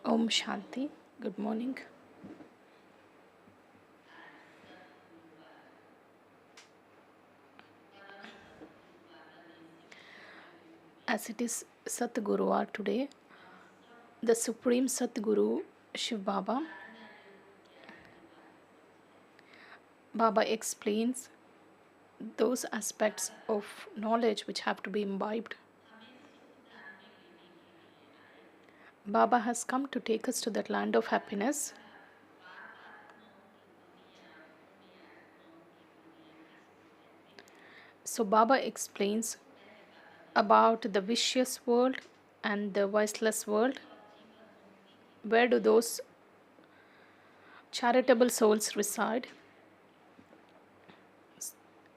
Om Shanti. Good morning. As it is Satguru today, the Supreme Satguru Shiv Baba explains those aspects of knowledge which have to be imbibed. Baba has come to take us to that land of happiness. So Baba explains about the vicious world and the viceless world. Where do those charitable souls reside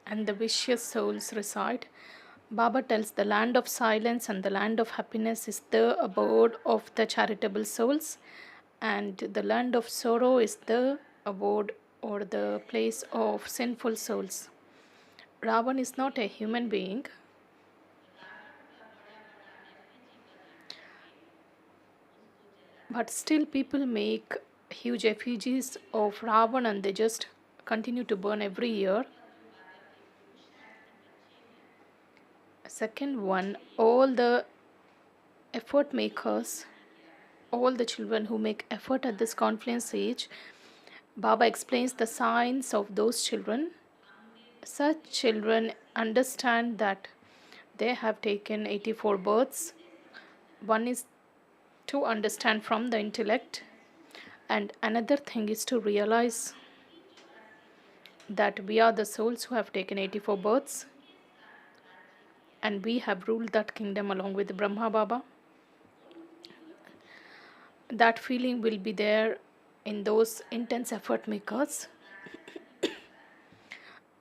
and the vicious souls reside? Baba tells the land of silence and the land of happiness is the abode of the charitable souls, and the land of sorrow is the abode or the place of sinful souls. Ravan is not a human being. But still, people make huge effigies of Ravan and they just continue to burn every year. Second one, all the effort makers, all the children who make effort at this confluence age, Baba explains the signs of those children. Such children understand that they have taken 84 births. One is to understand from the intellect, and another thing is to realize that we are the souls who have taken 84 births and we have ruled that kingdom along with Brahma Baba. That feeling will be there in those intense effort makers.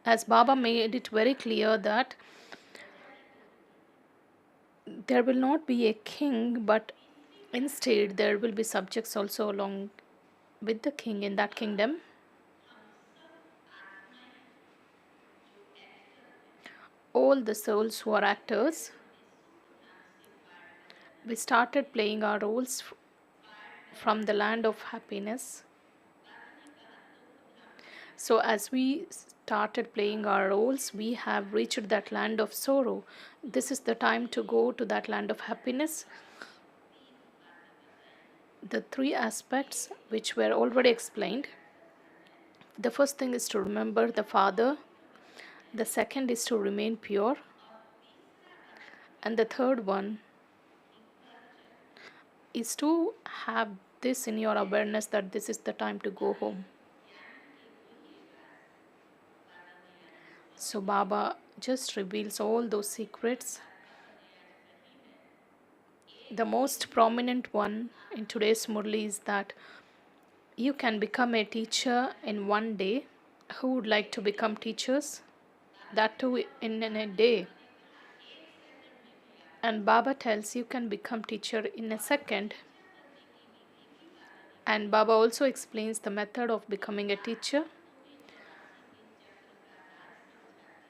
As Baba made it very clear that there will not be a king, but instead there will be subjects also along with the king in that kingdom. All the souls who are actors, we started playing our roles from the land of happiness. So as we started playing our roles, we have reached that land of sorrow. This is the time to go to that land of happiness. The three aspects which were already explained. The first thing is to remember the Father. The second is to remain pure. And the third one is to have this in your awareness that this is the time to go home. So Baba just reveals all those secrets. The most prominent one in today's Murli is that you can become a teacher in one day. Who would like to become teachers? That too in a day. And Baba tells you can become teacher in a second. And Baba also explains the method of becoming a teacher.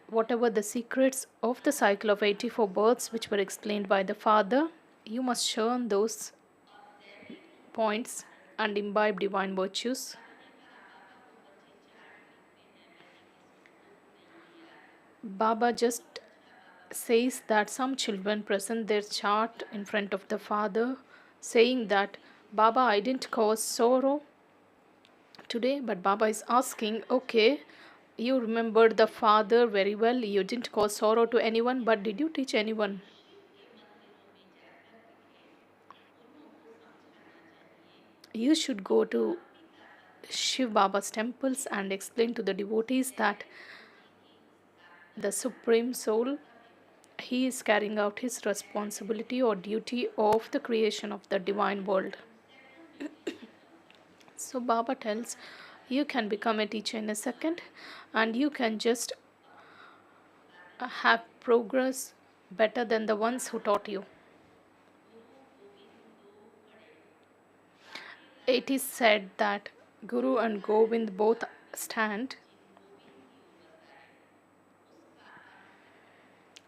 Whatever the secrets of the cycle of 84 births which were explained by the Father, you must churn those points and imbibe divine virtues. Baba just says that some children present their chart in front of the Father, saying that Baba, I didn't cause sorrow today, but Baba is asking, okay, you remembered the Father very well, you didn't cause sorrow to anyone, but did you teach anyone? You should go to Shiv Baba's temples and explain to the devotees that the Supreme Soul, he is carrying out his responsibility or duty of the creation of the divine world. So Baba tells you can become a teacher in a second and you can just have progress better than the ones who taught you. It is said that Guru and Govind both stand.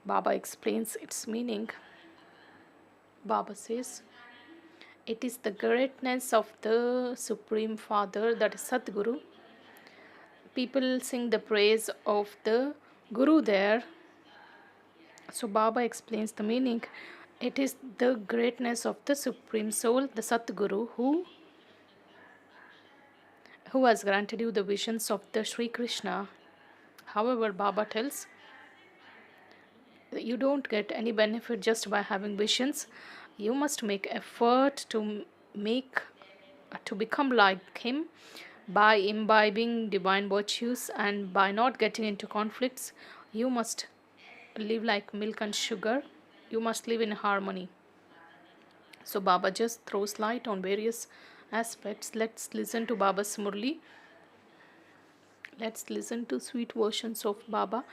Baba explains its meaning. Baba says, It is the greatness of the Supreme Father, that is Sadguru. People sing the praise of the Guru there. So Baba explains the meaning. It is the greatness of the Supreme Soul, the Satguru, who has granted you the visions of the Sri Krishna. However, Baba tells that you don't get any benefit just by having visions. You must make effort to become like him by imbibing divine virtues and by not getting into conflicts. You must live like milk and sugar. You must live in harmony. So Baba just throws light on various aspects. Let's listen to Baba's Murli. Let's listen to sweet versions of Baba.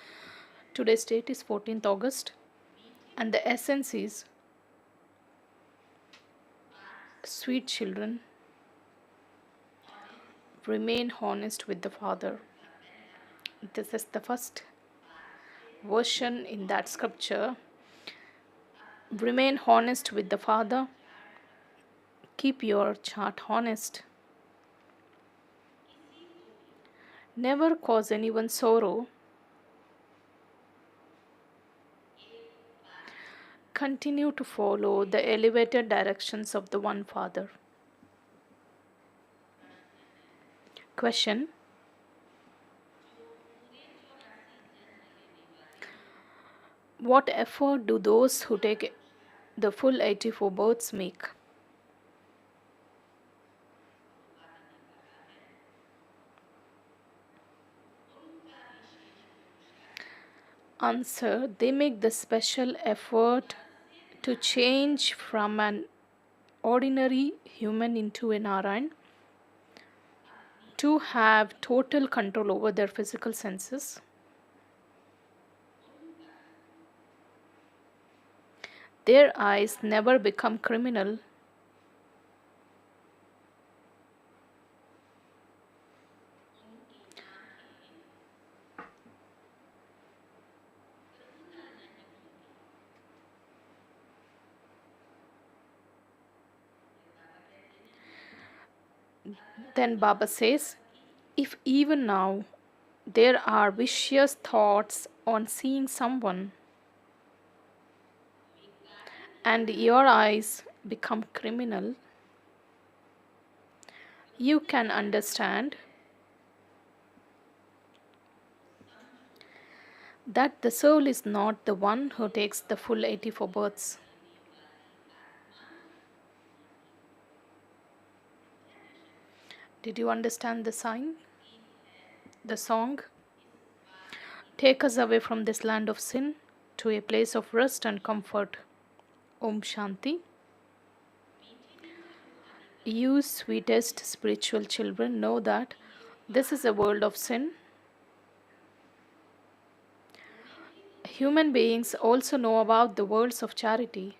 Today's date is 14th August, and the essence is, sweet children, remain honest with the Father. This is the first version in that scripture. Remain honest with the Father. Keep your heart honest. Never cause anyone sorrow. Continue to follow the elevated directions of the One Father. Question: what effort do those who take the full 84 births make? Answer: they make the special effort to change from an ordinary human into a Narayan, to have total control over their physical senses. Their eyes never become criminal. Then Baba says, if even now there are vicious thoughts on seeing someone and your eyes become criminal, you can understand that the soul is not the one who takes the full 84 births. Did you understand the sign? The song? Take us away from this land of sin to a place of rest and comfort. Om Shanti. You sweetest spiritual children know that this is a world of sin. Human beings also know about the worlds of charity.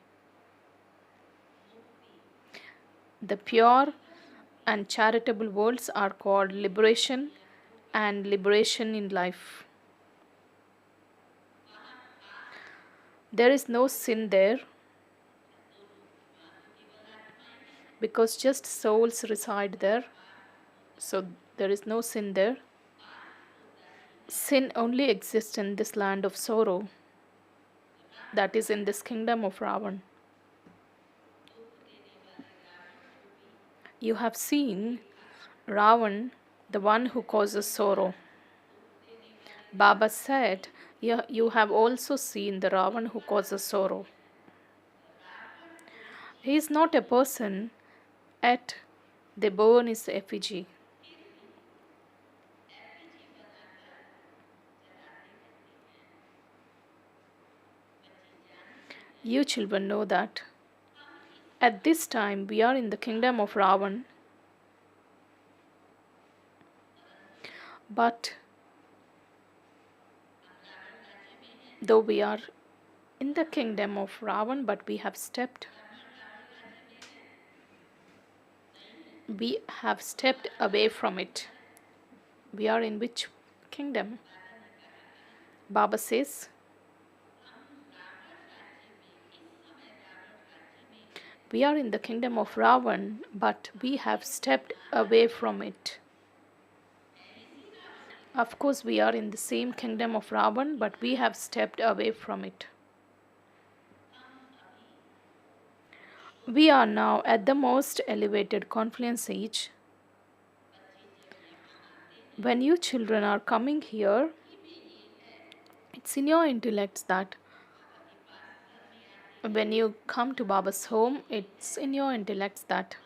The pure and charitable worlds are called liberation and liberation in life. There is no sin there because just souls reside there. So there is no sin there. Sin only exists in this land of sorrow, that is in this kingdom of Ravan. You have seen Ravan, the one who causes sorrow. Baba said, you have also seen the Ravan who causes sorrow. He is not a person, yet they burn his effigy. You children know that at this time we are in the kingdom of Ravan, but though we are in the kingdom of Ravan, but we have stepped away from it. We are in which kingdom? Baba says, We are in the kingdom of Ravan, but we have stepped away from it. Of course, we are in the same kingdom of Ravan, but we have stepped away from it. We are now at the most elevated confluence age. When you children are coming here, it's in your intellects that when you come to Baba's home, it's in your intellects that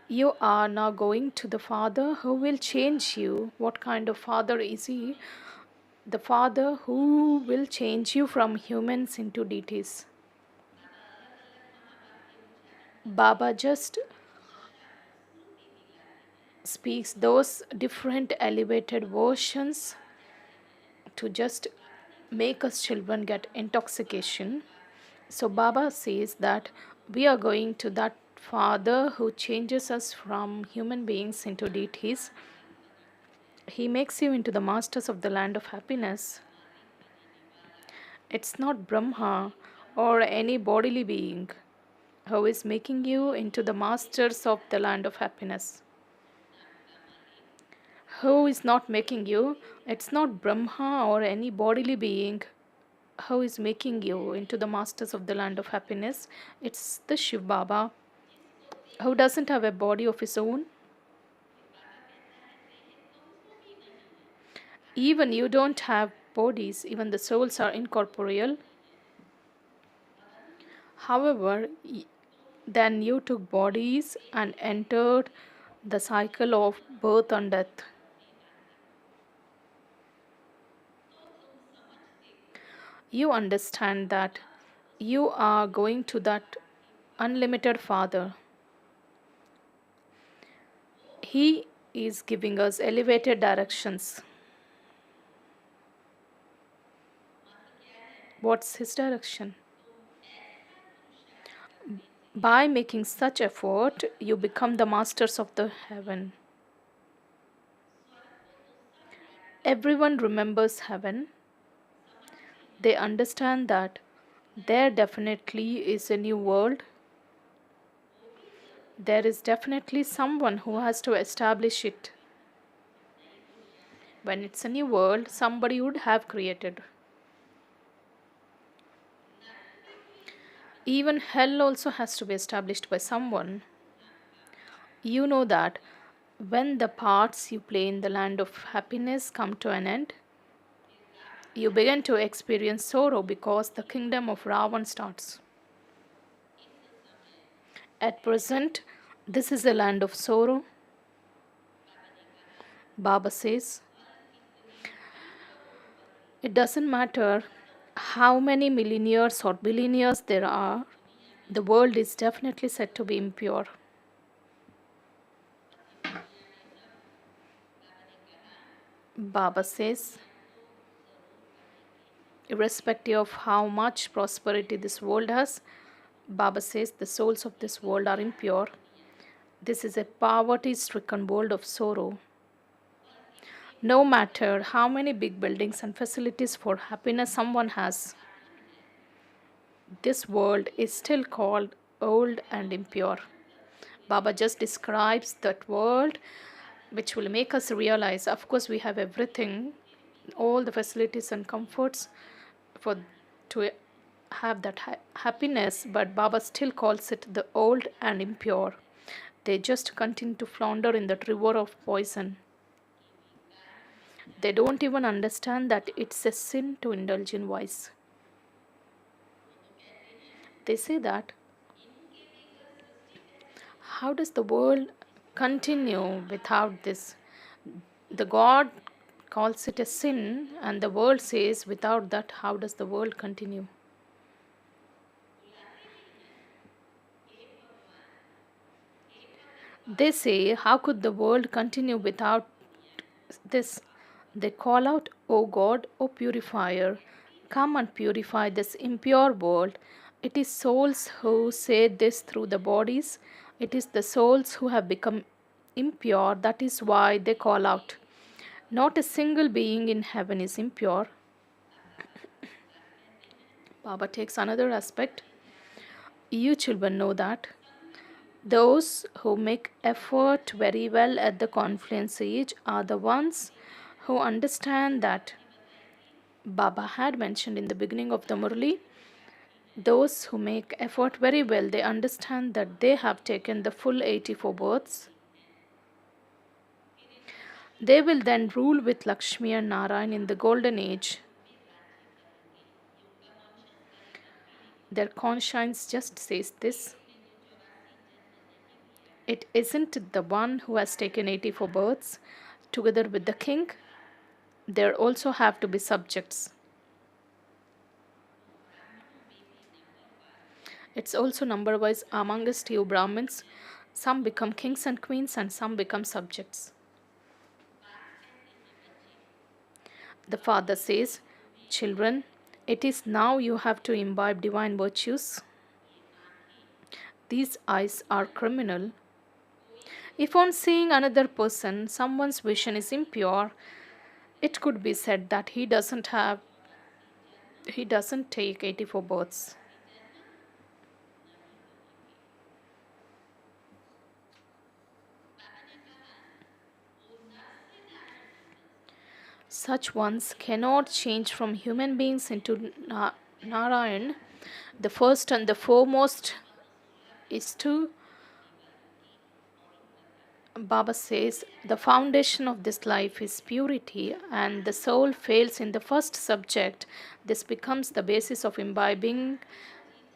you are now going to the Father who will change you. What kind of Father is He? The Father who will change you from humans into deities. Baba just speaks those different elevated versions to just make us children get intoxication. So Baba says that we are going to that Father who changes us from human beings into deities. He makes you into the masters of the land of happiness. It's not Brahma or any bodily being who is making you into the masters of the land of happiness. Who is not making you? It's not Brahma or any bodily being who is making you into the masters of the land of happiness. It's the Shiv Baba who doesn't have a body of his own. Even you don't have bodies, even the souls are incorporeal. However, then you took bodies and entered the cycle of birth and death. You understand that you are going to that unlimited Father. He is giving us elevated directions. What's His direction? By making such effort, you become the masters of the heaven. Everyone remembers heaven. They understand that there definitely is a new world. There is definitely someone who has to establish it. When it's a new world, somebody would have created. Even hell also has to be established by someone. You know that when the parts you play in the land of happiness come to an end, you begin to experience sorrow because the kingdom of Ravan starts. At present, this is a land of sorrow. Baba says, it doesn't matter how many millionaires or billionaires there are, the world is definitely said to be impure. Baba says, irrespective of how much prosperity this world has, Baba says the souls of this world are impure. This is a poverty-stricken world of sorrow. No matter how many big buildings and facilities for happiness someone has, this world is still called old and impure. Baba just describes that world which will make us realize, of course, we have everything, all the facilities and comforts to have that happiness, but Baba still calls it the old and impure. They just continue to flounder in that river of poison. They don't even understand that it's a sin to indulge in vice. They say that, how does the world continue without this? The God calls it a sin, and the world says, without that, how does the world continue? They say, how could the world continue without this? They call out, O God, O purifier, come and purify this impure world. It is souls who say this through the bodies. It is the souls who have become impure. That is why they call out. Not a single being in heaven is impure. Baba takes another aspect. You children know that those who make effort very well at the confluence age are the ones who understand that Baba had mentioned in the beginning of the Murli. Those who make effort very well, they understand that they have taken the full 84 births. They will then rule with Lakshmi and Narayan in the golden age. Their conscience just says this. It isn't the one who has taken 84 births together with the king. There also have to be subjects. It's also number wise amongst you Brahmins. Some become kings and queens and some become subjects. The father says, children, it is now you have to imbibe divine virtues. These eyes are criminal. If on seeing another person, someone's vision is impure, it could be said that he doesn't take 84 births. Such ones cannot change from human beings into Narayan. The first and the foremost is to, Baba says, the foundation of this life is purity, and the soul fails in the first subject. This becomes the basis of imbibing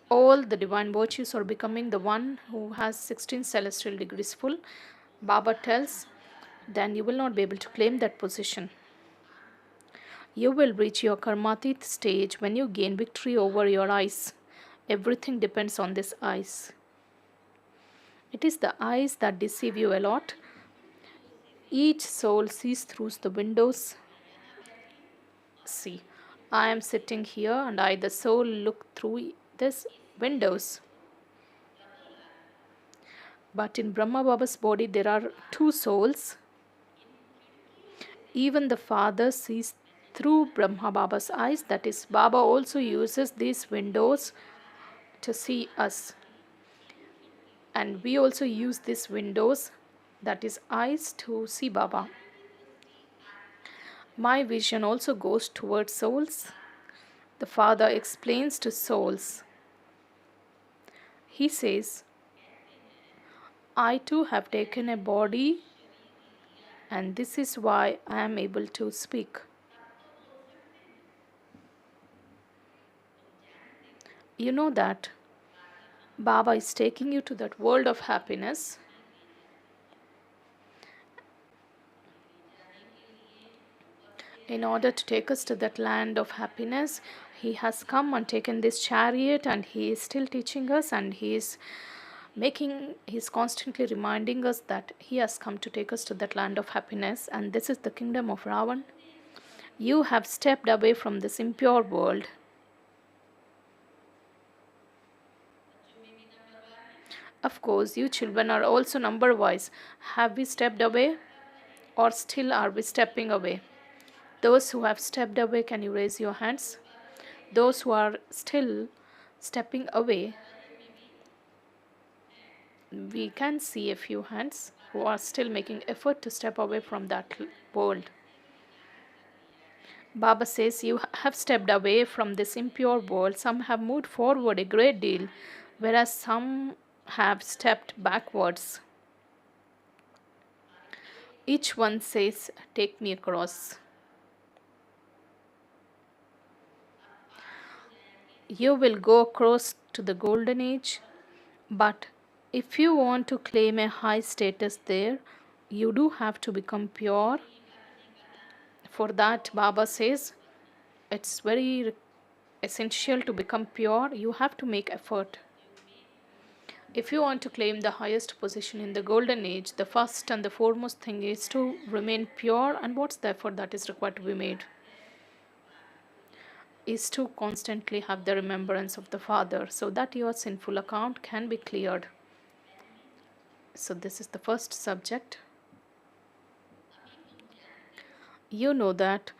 all the divine virtues or becoming the one who has 16 celestial degrees full. Baba tells, then you will not be able to claim that position. You will reach your karmatit stage when you gain victory over your eyes. Everything depends on this eyes. It is the eyes that deceive you a lot. Each soul sees through the windows. See, I am sitting here and I, the soul, look through this windows. But in Brahma Baba's body, there are two souls. Even the Father sees through Brahma Baba's eyes. That is, Baba also uses these windows to see us. And we also use these windows, that is, eyes, to see Baba. My vision also goes towards souls. The Father explains to souls. He says, I too have taken a body, and this is why I am able to speak. You know that Baba is taking you to that world of happiness. In order to take us to that land of happiness, he has come and taken this chariot, and he is still teaching us, and he is constantly reminding us that he has come to take us to that land of happiness, and this is the kingdom of Ravan. You have stepped away from this impure world. Of course, you children are also number wise. Have we stepped away, or still are we stepping away? Those who have stepped away, can you raise your hands? Those who are still stepping away, we can see a few hands who are still making effort to step away from that world. Baba says you have stepped away from this impure world. Some have moved forward a great deal, whereas some have stepped backwards. Each one says, take me across. You will go across to the golden age, but if you want to claim a high status there, you do have to become pure. For that, Baba says, it's very essential to become pure. You have to make effort. If you want to claim the highest position in the golden age, the first and the foremost thing is to remain pure. And what's the effort that is required to be made? Is to constantly have the remembrance of the Father, so that your sinful account can be cleared. So this is the first subject. You know that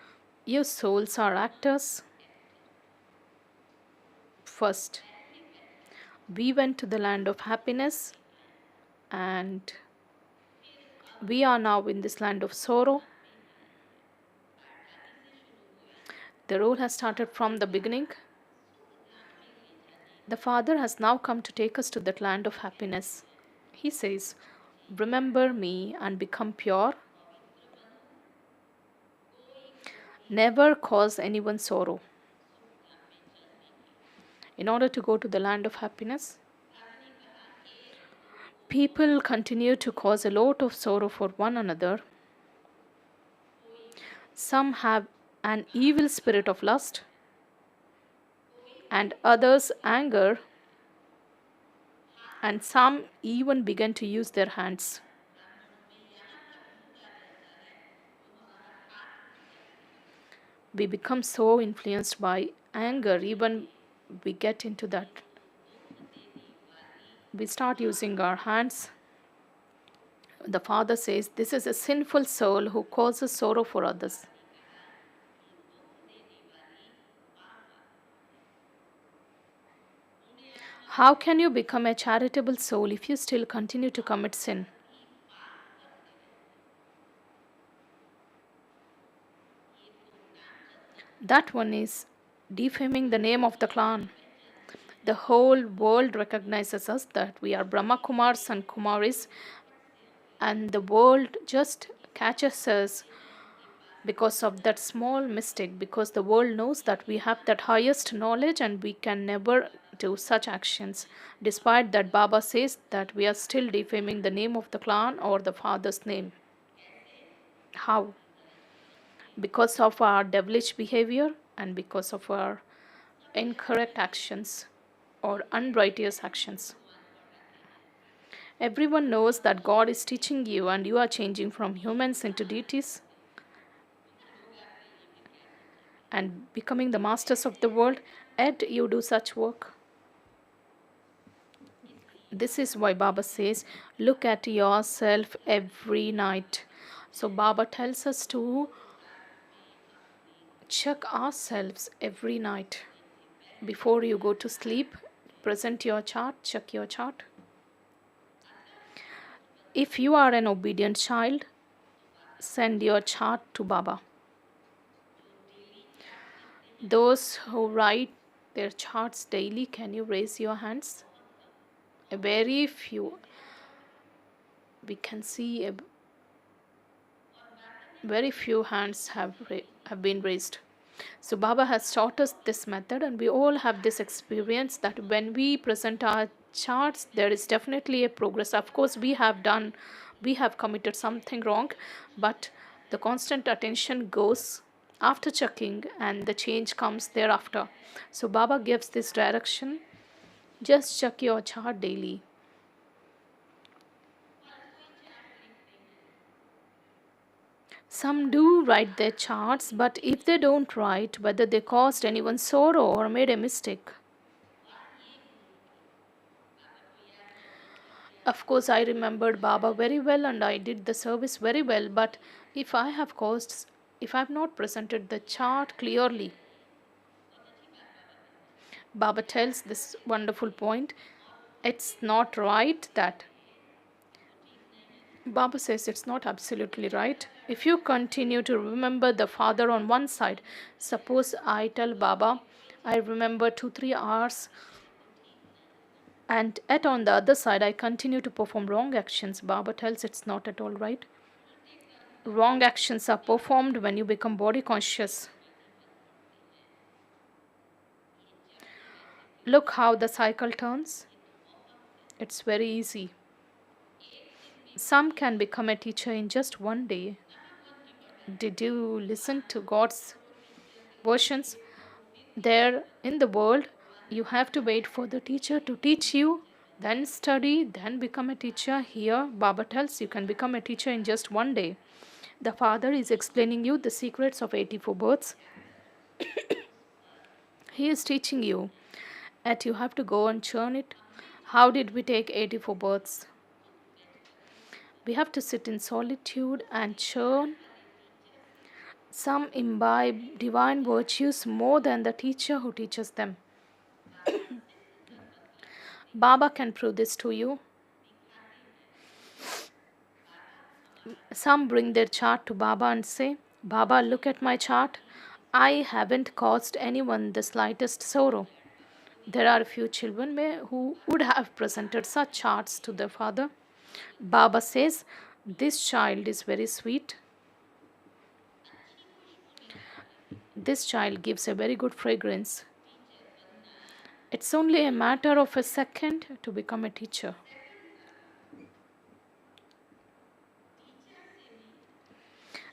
your souls are actors. First, We went to the land of happiness, and we are now in this land of sorrow. The role has started from the beginning. The Father has now come to take us to that land of happiness. He says, "Remember me and become pure. Never cause anyone sorrow." In order to go to the land of happiness, people continue to cause a lot of sorrow for one another. Some have an evil spirit of lust, and others anger, and some even begin to use their hands. We become so influenced by anger, even we get into that. We start using our hands. The Father says, this is a sinful soul who causes sorrow for others. How can you become a charitable soul if you still continue to commit sin? That one is defaming the name of the clan. The whole world recognizes us that we are Brahma Kumars and Kumaris, and the world just catches us because of that small mistake, because the world knows that we have that highest knowledge and we can never do such actions. Despite that, Baba says that we are still defaming the name of the clan or the father's name. How? Because of our devilish behavior and because of our incorrect actions or unrighteous actions. Everyone knows that God is teaching you and you are changing from humans into deities and becoming the masters of the world, yet you do such work. This is why Baba says, look at yourself every night. So Baba tells us to check ourselves every night. Before you go to sleep, present your chart, check your chart. If you are an obedient child, send your chart to Baba. Those who write their charts daily, can you raise your hands? A very few. We can see very few hands have been raised. So Baba has taught us this method, and we all have this experience that when we present our charts, there is definitely a progress. Of course, we have committed something wrong, but the constant attention goes after checking and the change comes thereafter. So Baba gives this direction. Just check your chart daily. Some do write their charts, but if they don't write whether they caused anyone sorrow or made a mistake. Of course, I remembered Baba very well and I did the service very well, but if I have not presented the chart clearly, Baba tells this wonderful point. It's not right that. Baba says it's not absolutely right. If you continue to remember the Father on one side, suppose I tell Baba, I remember 2-3 hours, and yet on the other side, I continue to perform wrong actions. Baba tells it's not at all right. Wrong actions are performed when you become body conscious. Look how the cycle turns. It's very easy. Some can become a teacher in just one day. Did you listen to God's versions? There in the world, you have to wait for the teacher to teach you, then study, then become a teacher. Here, Baba tells you can become a teacher in just one day. The Father is explaining you the secrets of 84 births. He is teaching you that you have to go and churn it. How did we take 84 births? We have to sit in solitude and churn. Some imbibe divine virtues more than the teacher who teaches them. Baba can prove this to you. Some bring their chart to Baba and say, Baba, look at my chart. I haven't caused anyone the slightest sorrow. There are a few children who would have presented such charts to their father. Baba says, this child is very sweet. This child gives a very good fragrance. It's only a matter of a second to become a teacher.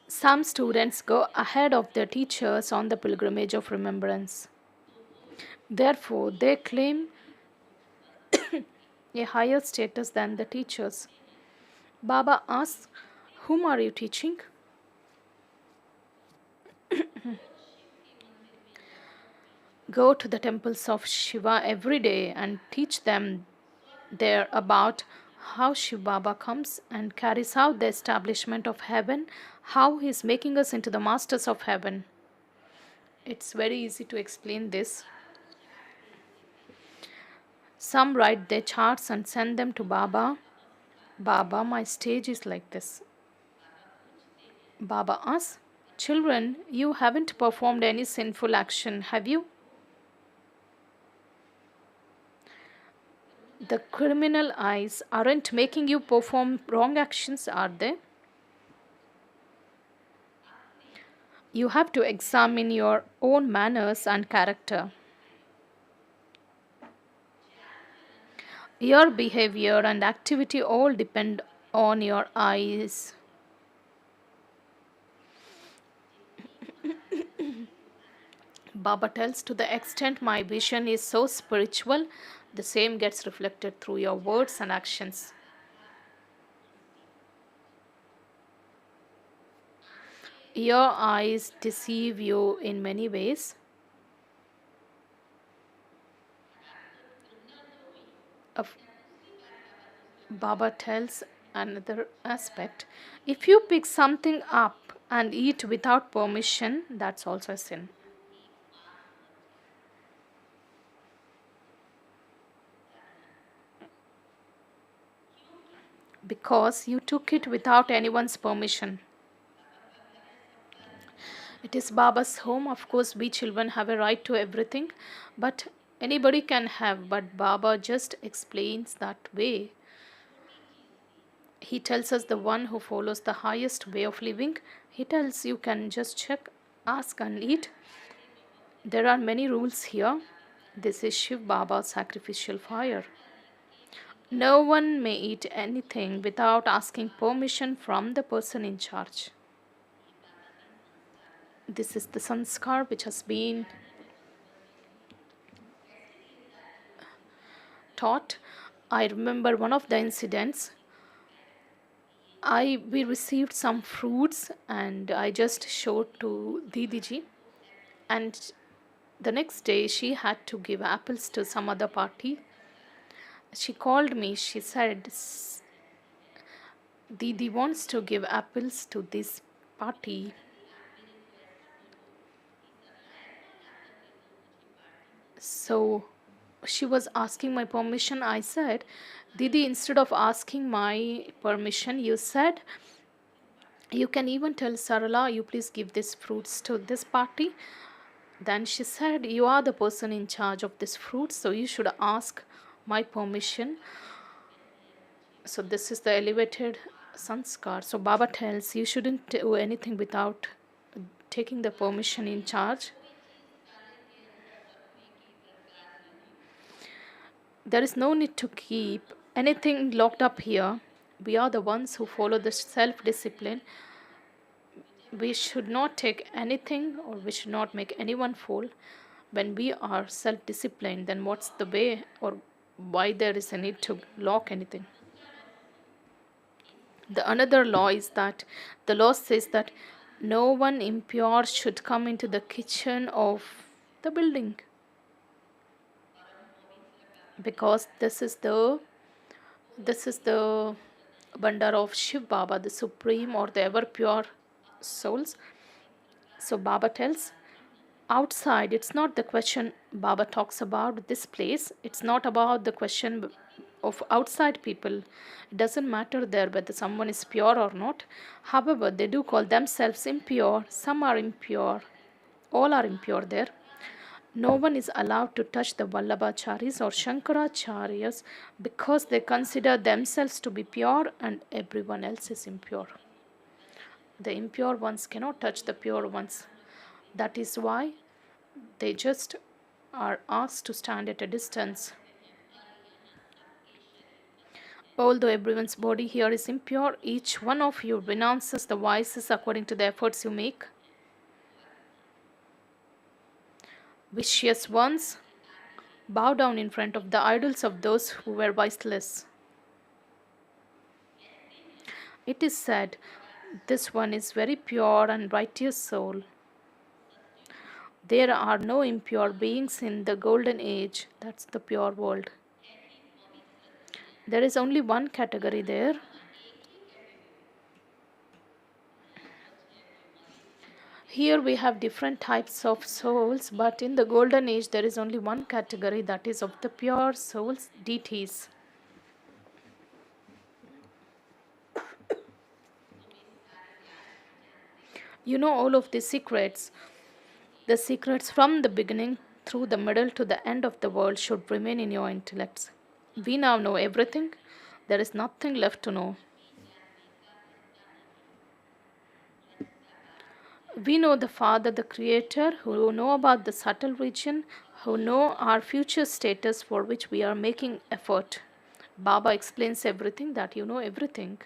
Some students go ahead of their teachers on the pilgrimage of remembrance. Therefore, they claim a higher status than the teachers. Baba asks, whom are you teaching? Go to the temples of Shiva every day and teach them there about how Shiva Baba comes and carries out the establishment of heaven, how he is making us into the masters of heaven. It's very easy to explain this. Some write their charts and send them to Baba. Baba, my stage is like this. Baba asks, children, you haven't performed any sinful action, have you? The criminal eyes aren't making you perform wrong actions, are they? You have to examine your own manners and character. Your behavior and activity all depend on your eyes. Baba tells, to the extent my vision is so spiritual, the same gets reflected through your words and actions. Your eyes deceive you in many ways. Baba tells another aspect. If you pick something up and eat without permission, that's also a sin. Because you took it without anyone's permission. It is Baba's home. Of course, we children have a right to everything, but anybody can have. But Baba just explains that way. He tells us the one who follows the highest way of living. He tells you can just check, ask, and eat. There are many rules here. This is Shiv Baba's sacrificial fire. No one may eat anything without asking permission from the person in charge. This is the sanskar which has been taught. I remember one of the incidents. We received some fruits and I just showed to Didiji, and the next day she had to give apples to some other party. She called me. She said, Didi wants to give apples to this party. So she was asking my permission. I said, Didi, instead of asking my permission, you said you can even tell Sarala, you please give these fruits to this party. Then she said, you are the person in charge of this fruit, so you should ask my permission. So this is the elevated sanskar. So Baba tells you shouldn't do anything without taking the permission in charge. There is no need to keep anything locked up here. We are the ones who follow the self-discipline. We should not take anything, or we should not make anyone fall. When we are self-disciplined, then what's the way or why there is a need to lock anything? The another law is that the law says that no one impure should come into the kitchen of the building, because this is the Bandar of Shiv Baba, the supreme or the ever pure souls. So Baba tells, Outside, it's not the question Baba talks about this place. It's not about the question of outside people. It doesn't matter there whether someone is pure or not. However, they do call themselves impure. Some are impure. All are impure there. No one is allowed to touch the Vallabhacharis or Shankaracharyas because they consider themselves to be pure and everyone else is impure. The impure ones cannot touch the pure ones. That is why they just are asked to stand at a distance. Although everyone's body here is impure, each one of you renounces the vices according to the efforts you make. Vicious ones bow down in front of the idols of those who were viceless. It is said, this one is very pure and righteous soul. There are no impure beings in the golden age. That's the pure world. There is only one category there. Here we have different types of souls, but in the golden age there is only one category, that is of the pure souls, deities. You know all of these secrets. The secrets from the beginning through the middle to the end of the world should remain in your intellects. We now know everything. There is nothing left to know. We know the Father, the Creator, who know about the subtle region, who know our future status for which we are making effort. Baba explains everything, that you know everything.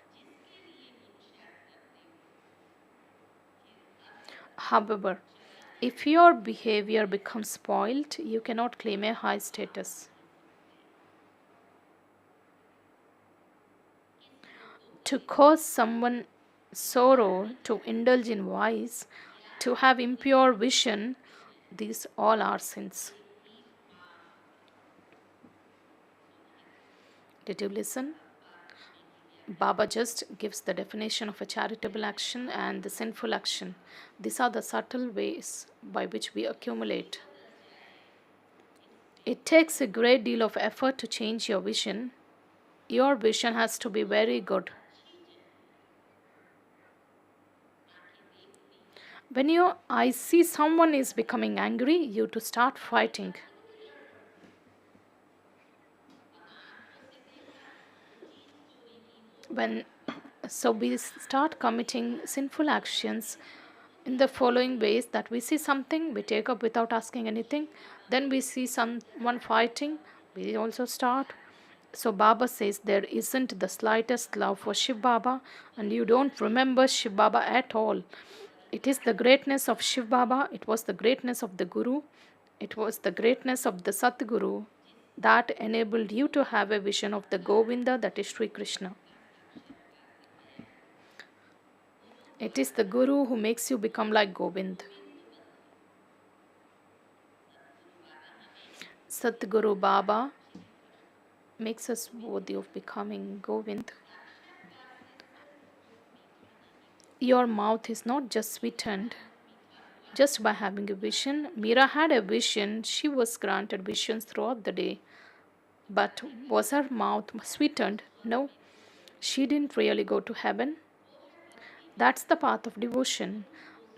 However, if your behavior becomes spoiled, you cannot claim a high status. To cause someone sorrow, to indulge in vice, to have impure vision, these all are sins. Did you listen? Baba just gives the definition of a charitable action and the sinful action. These are the subtle ways by which we accumulate. It takes a great deal of effort to change your vision. Your vision has to be very good. When your eyes see someone is becoming angry, you to start fighting. So we start committing sinful actions in the following ways: that we see something, we take up without asking anything. Then we see someone fighting, we also start. So Baba says there isn't the slightest love for Shiv Baba, and you don't remember Shiv Baba at all. It is the greatness of Shiv Baba, it was the greatness of the Guru, it was the greatness of the Satguru that enabled you to have a vision of the Govinda, that is Sri Krishna. It is the Guru who makes you become like Govind. Satguru Baba makes us worthy of becoming Govind. Your mouth is not just sweetened just by having a vision. Meera had a vision. She was granted visions throughout the day. But was her mouth sweetened? No. She didn't really go to heaven. That's the path of devotion.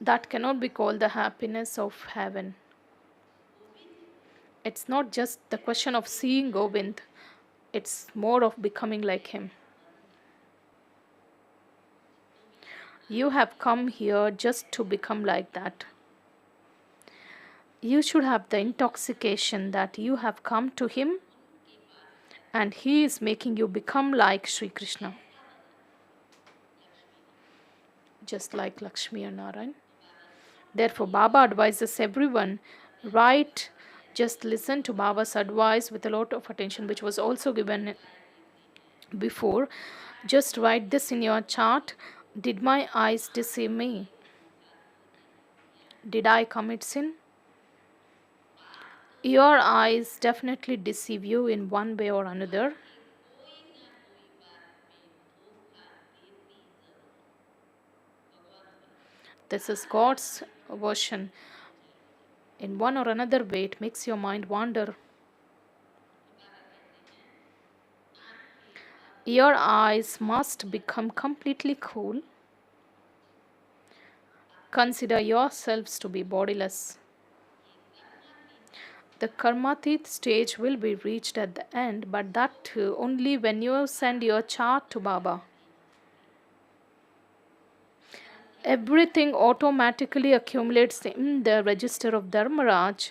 That cannot be called the happiness of heaven. It's not just the question of seeing Govind. It's more of becoming like him. You have come here just to become like that. You should have the intoxication that you have come to him and he is making you become like Sri Krishna. Just like Lakshmi and Narayan. Therefore, Baba advises everyone, write, just listen to Baba's advice with a lot of attention, which was also given before. Just write this in your chart. Did my eyes deceive me? Did I commit sin? Your eyes definitely deceive you in one way or another. This is God's version. In one or another way, it makes your mind wander. Your eyes must become completely cool. Consider yourselves to be bodiless. The karmatit stage will be reached at the end, but that too only when you send your chart to Baba. Everything automatically accumulates in the register of Dharmaraj.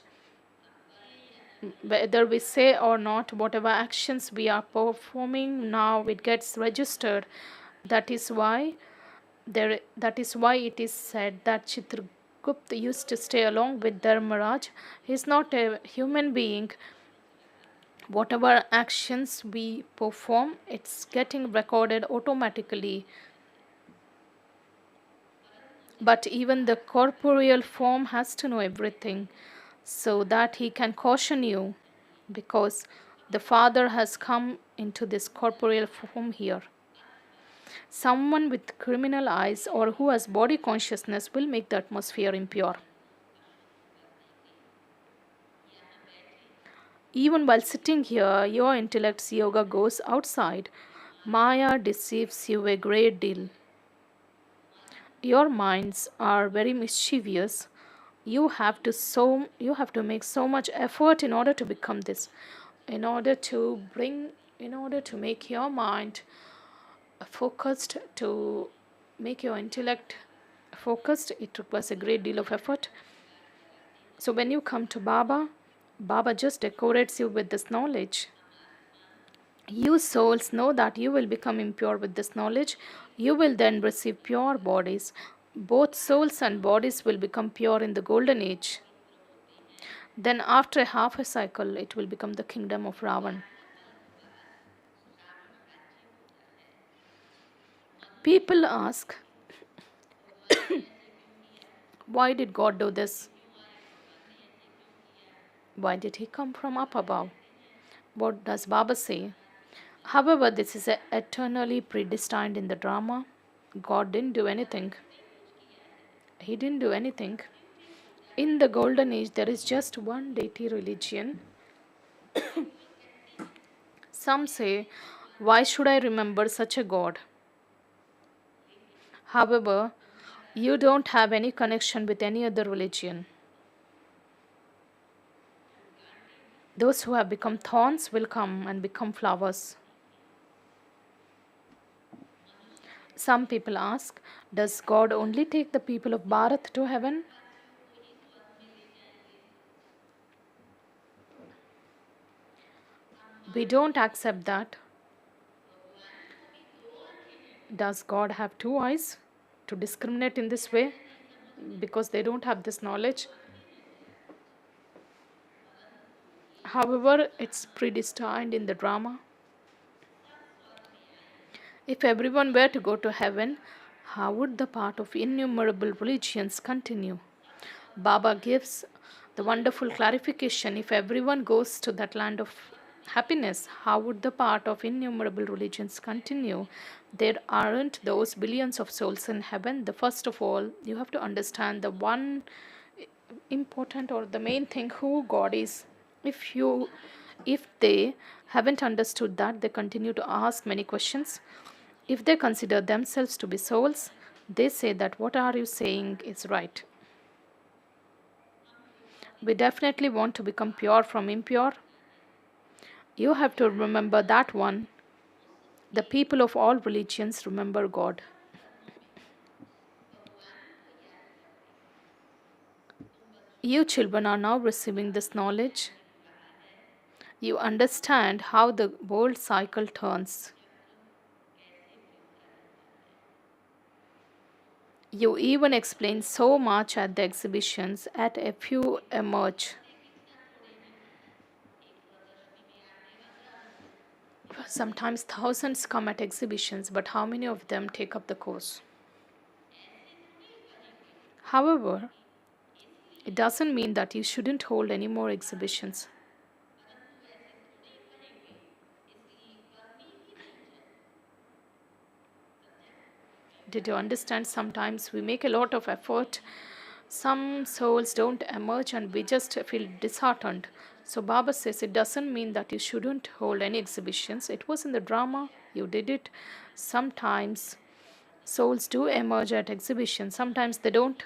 Whether we say or not, whatever actions we are performing now, it gets registered. That is why it is said that Chitragupta used to stay along with Dharmaraj. He is not a human being. Whatever actions we perform, it's getting recorded automatically. But even the corporeal form has to know everything so that he can caution you, because the Father has come into this corporeal form here. Someone with criminal eyes or who has body consciousness will make the atmosphere impure. Even while sitting here, your intellect's yoga goes outside. Maya deceives you a great deal. Your minds are very mischievous. You have to make so much effort in order to become this, in order to make your mind focused, to make your intellect focused. It requires a great deal of effort. So when you come to Baba, Baba just decorates you with this knowledge. You souls know that you will become impure with this knowledge. You will then receive pure bodies. Both souls and bodies will become pure in the golden age. Then after half a cycle, it will become the kingdom of Ravan. People ask, why did God do this? Why did he come from up above? What does Baba say? However, this is eternally predestined in the drama. God didn't do anything. He didn't do anything. In the golden age, there is just one deity religion. Some say, why should I remember such a God? However, you don't have any connection with any other religion. Those who have become thorns will come and become flowers. Some people ask, does God only take the people of Bharat to heaven? We don't accept that. Does God have two eyes to discriminate in this way? Because they don't have this knowledge. However, it's predestined in the drama. If everyone were to go to heaven, how would the part of innumerable religions continue? Baba gives the wonderful clarification. If everyone goes to that land of happiness, how would the part of innumerable religions continue? There aren't those billions of souls in heaven. First of all, you have to understand the one important or the main thing, who God is. If they haven't understood that, they continue to ask many questions. If they consider themselves to be souls, they say that what are you saying is right. We definitely want to become pure from impure. You have to remember that one. The people of all religions remember God. You children are now receiving this knowledge. You understand how the world cycle turns. You even explain so much at the exhibitions, at a few emerge. Sometimes thousands come at exhibitions, but how many of them take up the course? However, it doesn't mean that you shouldn't hold any more exhibitions. Did you understand? Sometimes we make a lot of effort Some souls don't emerge and we just feel disheartened. So Baba says it doesn't mean that you shouldn't hold any exhibitions. It was in the drama, you did it. Sometimes souls do emerge at exhibitions, sometimes they don't.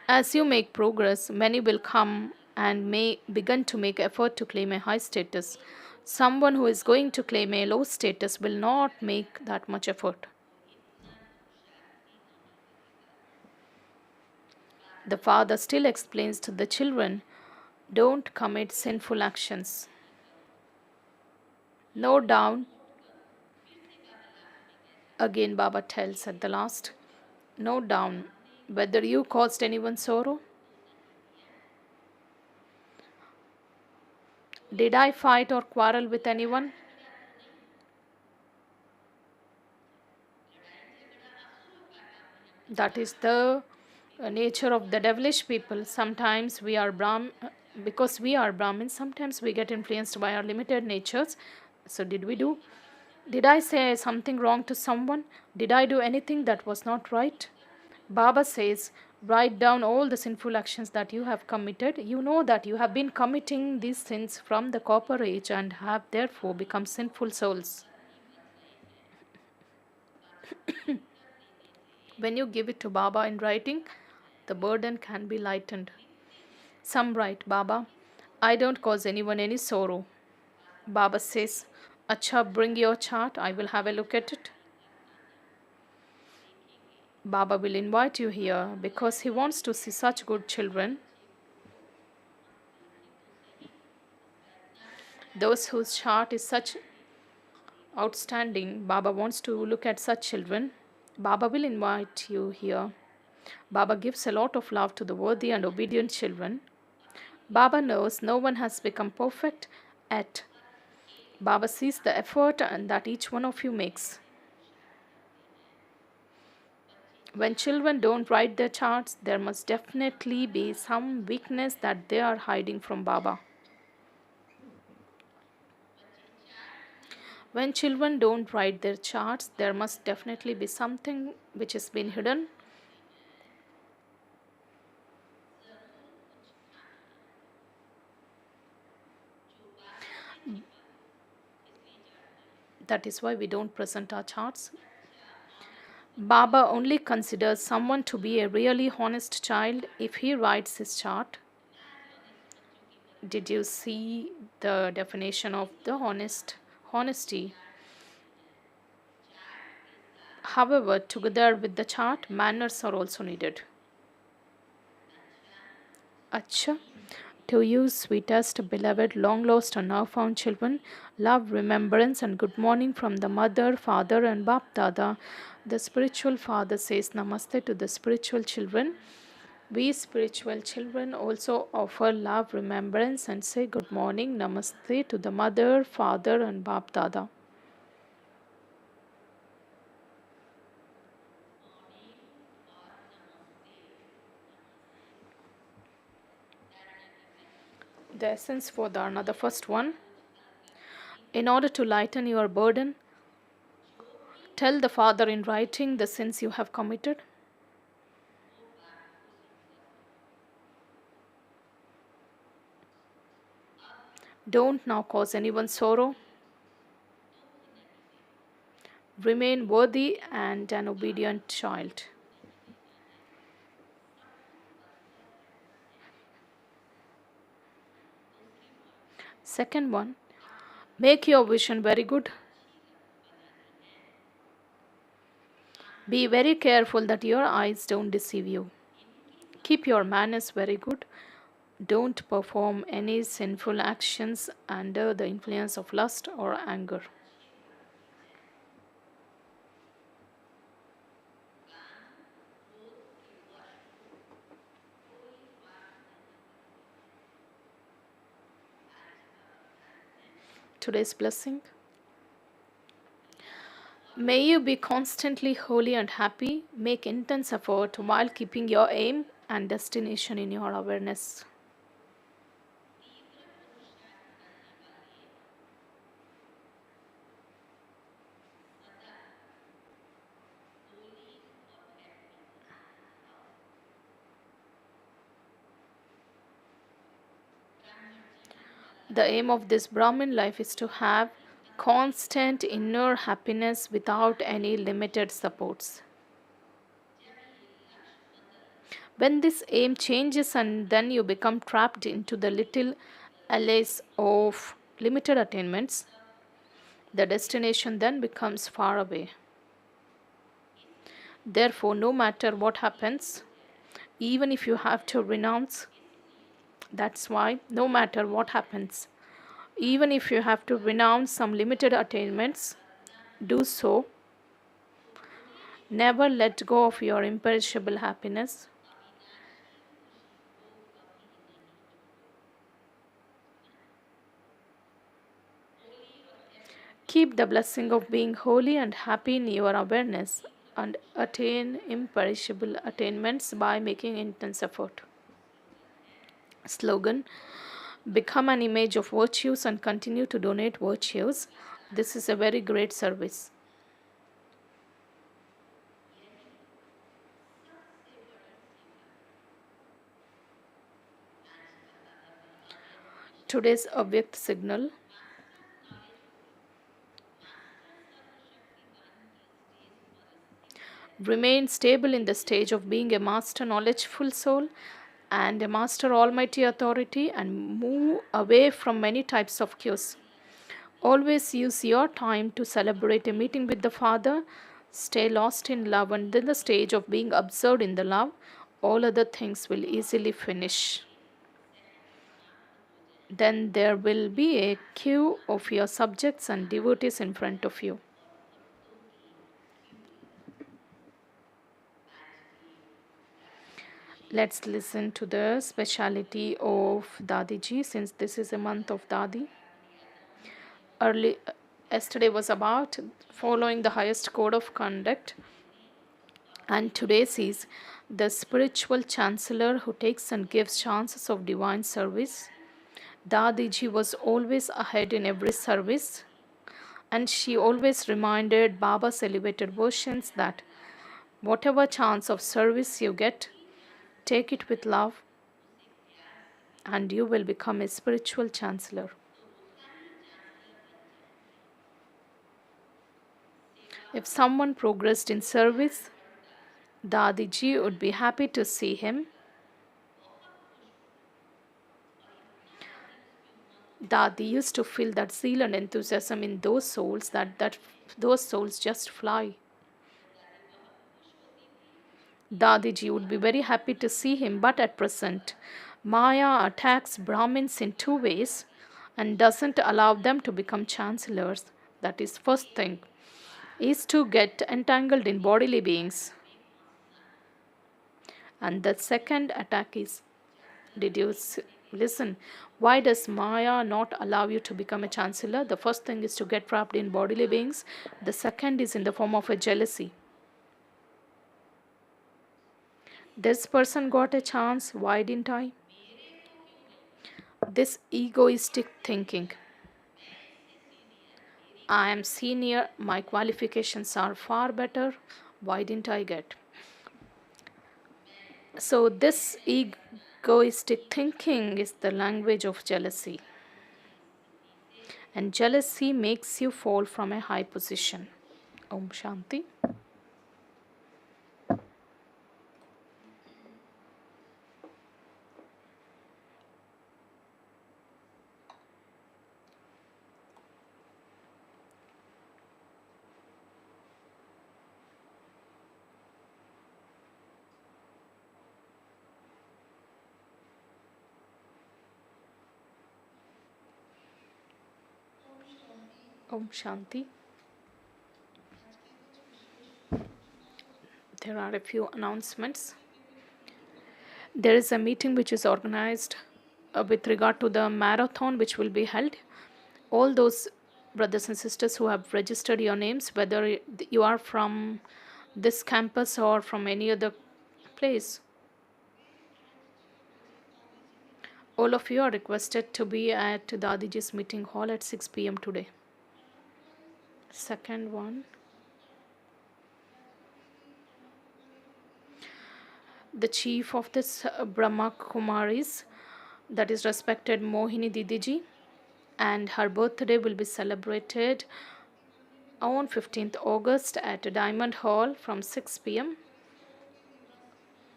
As you make progress, many will come and may begin to make effort to claim a high status. Someone who is going to claim a low status will not make that much effort. The father still explains to the children, don't commit sinful actions. No doubt, again Baba tells at the last, note down whether you caused anyone sorrow. Did I fight or quarrel with anyone? That is the nature of the devilish people. Sometimes we are because we are Brahmins, sometimes we get influenced by our limited natures. So did I say something wrong to someone? Did I do anything that was not right? Baba says, write down all the sinful actions that you have committed. You know that you have been committing these sins from the copper age and have therefore become sinful souls. When you give it to Baba in writing, the burden can be lightened. Some write, Baba, I don't cause anyone any sorrow. Baba says, Acha, bring your chart, I will have a look at it. Baba will invite you here because he wants to see such good children. Those whose chart is such outstanding, Baba wants to look at such children. Baba will invite you here. Baba gives a lot of love to the worthy and obedient children. Baba knows no one has become perfect yet. Baba sees the effort and that each one of you makes. When children don't write their charts, there must definitely be some weakness that they are hiding from Baba. When children don't write their charts, there must definitely be something which has been hidden. That is why we don't present our charts. Baba only considers someone to be a really honest child if he writes his chart. Did you see the definition of the honesty? However, together with the chart, manners are also needed. Acha, to you, sweetest, beloved, long lost and now found children, love, remembrance, and good morning from the mother, father, and Bap Dada. The spiritual father says namaste to the spiritual children. We spiritual children also offer love, remembrance, and say good morning, namaste to the mother, father, and Bap Dada. The essence for dharana, the first one. In order to lighten your burden, tell the Father in writing the sins you have committed. Don't now cause anyone sorrow. Remain worthy and an obedient child. Second one, make your vision very good. Be very careful that your eyes don't deceive you. Keep your manners very good. Don't perform any sinful actions under the influence of lust or anger. Today's blessing. May you be constantly holy and happy. Make intense effort while keeping your aim and destination in your awareness. The aim of this Brahmin life is to have constant inner happiness without any limited supports. When this aim changes and then you become trapped into the little alleys of limited attainments, the destination then becomes far away. Therefore, no matter what happens, even if you have to renounce, that's why, no matter what happens, even if you have to renounce some limited attainments, do so. Never let go of your imperishable happiness. Keep the blessing of being holy and happy in your awareness and attain imperishable attainments by making intense effort. Slogan: become an image of virtues and continue to donate virtues. This is a very great service. Today's Avyakt signal: remain stable in the stage of being a master knowledgeful soul and a master almighty authority, and move away from many types of cues. Always use your time to celebrate a meeting with the Father. Stay lost in love, and in the stage of being absorbed in the love, all other things will easily finish. Then there will be a queue of your subjects and devotees in front of you. Let's listen to the speciality of Dadiji, since this is a month of Dadi. Yesterday was about following the highest code of conduct, and today sees the spiritual chancellor who takes and gives chances of divine service. Dadiji was always ahead in every service, and she always reminded Baba's elevated versions that whatever chance of service you get, take it with love, and you will become a spiritual chancellor. If someone progressed in service, Dadiji would be happy to see him. Dadi used to feel that zeal and enthusiasm in those souls that those souls just fly. Dadiji would be very happy to see him, but at present, Maya attacks Brahmins in two ways and doesn't allow them to become chancellors. That is, first thing is to get entangled in bodily beings. And the second attack is, did you listen? Why does Maya not allow you to become a chancellor? The first thing is to get trapped in bodily beings. The second is in the form of a jealousy. This person got a chance, why didn't I? This egoistic thinking. I am senior, my qualifications are far better, why didn't I get? So, this egoistic thinking is the language of jealousy. And jealousy makes you fall from a high position. Om Shanti. Om Shanti. There are a few announcements. There is a meeting which is organized with regard to the marathon which will be held. All those brothers and sisters who have registered your names, whether you are from this campus or from any other place, all of you are requested to be at Dadiji's meeting hall at 6 p.m. today. Second one, the chief of this Brahma Kumaris, that is respected Mohini Didiji, and her birthday will be celebrated on 15th August at Diamond Hall from 6 p.m.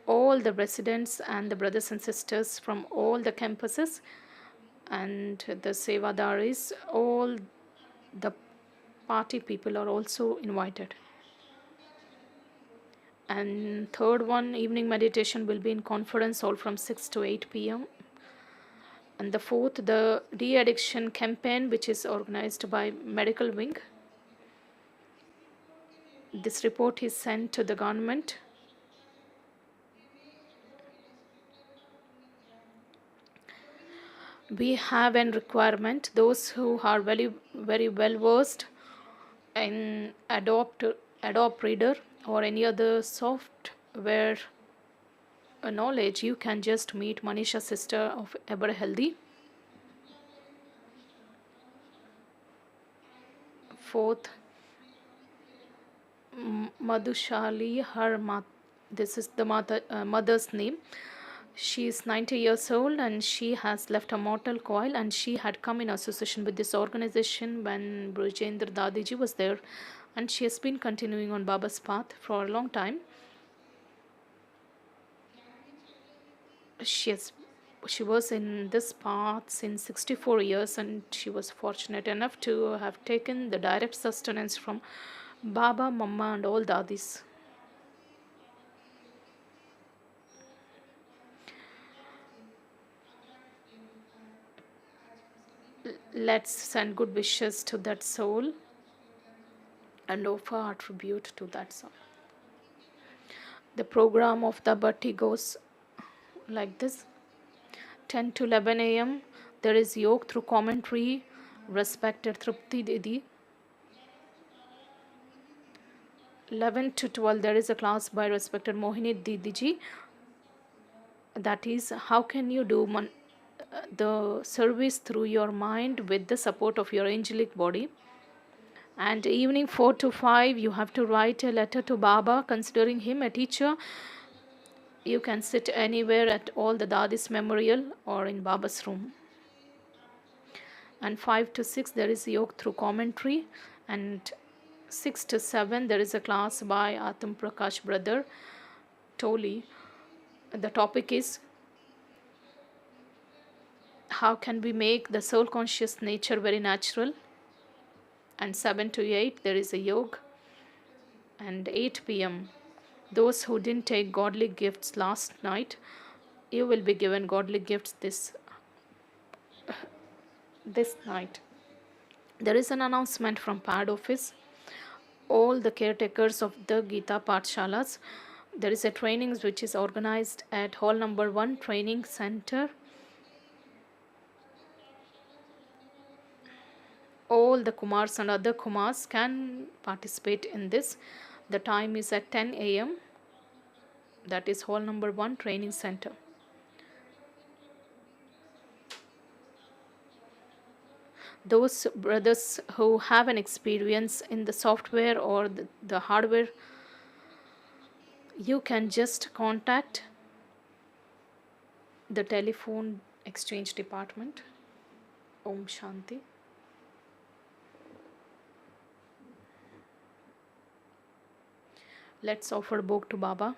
All the residents and the brothers and sisters from all the campuses and the Sevadaris, all the party people are also invited. And third one, evening meditation will be in conference hall from 6 to 8 p.m. And the fourth, the de-addiction campaign, which is organized by medical wing. This report is sent to the government. We have a requirement, those who are very well versed in Adobe Reader or any other software knowledge, you can just meet Manisha, sister of Ever Healthy. Fourth, Madhushali, this is the mother's name. She is 90 years old and she has left a mortal coil, and she had come in association with this organization when Brujendra Dadiji was there, and she has been continuing on Baba's path for a long time. She was in this path since 64 years, and she was fortunate enough to have taken the direct sustenance from Baba, Mama and all Dadis. Let's send good wishes to that soul and offer our tribute to that soul. The program of the Bhatti goes like this. 10 to 11 a.m. there is yoga through commentary, respected Trupti Didi. 11 to 12 there is a class by respected Mohini Didiji. That is, how can you do the service through your mind with the support of your angelic body. And evening 4 to 5 you have to write a letter to Baba considering him a teacher. You can sit anywhere at all the Dadis memorial or in Baba's room. And 5 to 6 there is yoga through commentary, and 6 to 7 there is a class by Atam Prakash brother Toli. The topic is how can we make the soul conscious nature very natural. And 7 to 8 there is a yoga. And 8 p.m. those who didn't take godly gifts last night, you will be given godly gifts this night. There is an announcement from PAD office. All the caretakers of the Gita Pathshalas, there is a training which is organized at hall number 1 training center. All the Kumars and other Kumars can participate in this. The time is at 10 a.m. That is hall number 1 training center. Those brothers who have an experience in the software or the hardware, you can just contact the telephone exchange department. Om Shanti. Let's offer bhog to Baba.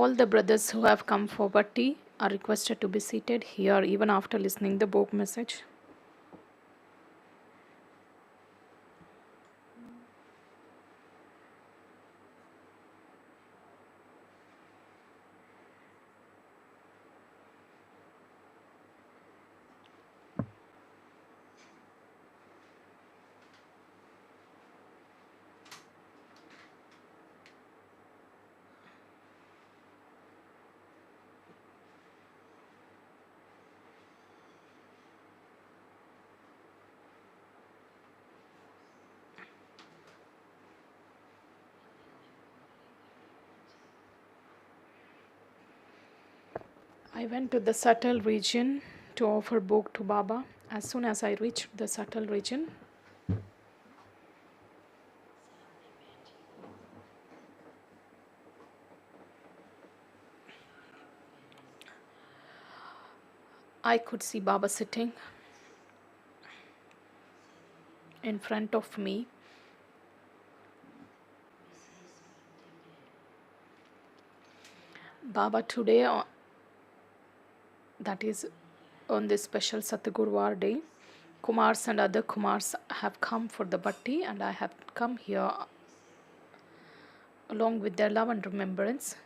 All the brothers who have come for Bhatti are requested to be seated here even after listening the book message. I went to the subtle region to offer book to Baba. As soon as I reached the subtle region, I could see Baba sitting in front of me. Baba today, that is on this special Satgurwar day, Kumars and other Kumars have come for the Bhatti, and I have come here along with their love and remembrance.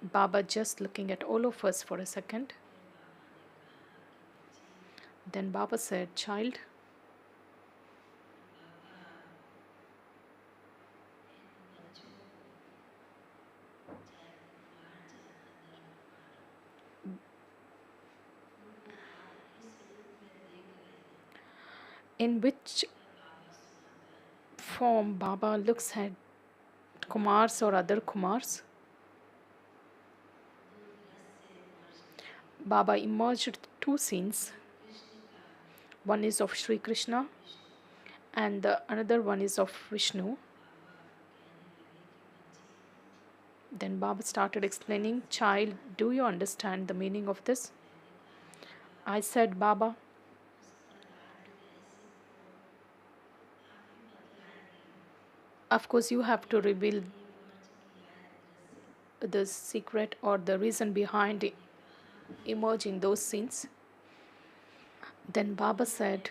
Baba just looking at all of us for a second. Then Baba said, "Child, in which form Baba looks at Kumars or other Kumars, Baba emerged two scenes. One is of Sri Krishna and the another one is of Vishnu." Then Baba started explaining, "Child, do you understand the meaning of this?" I said, "Baba, of course you have to reveal the secret or the reason behind emerging those scenes." Then Baba said,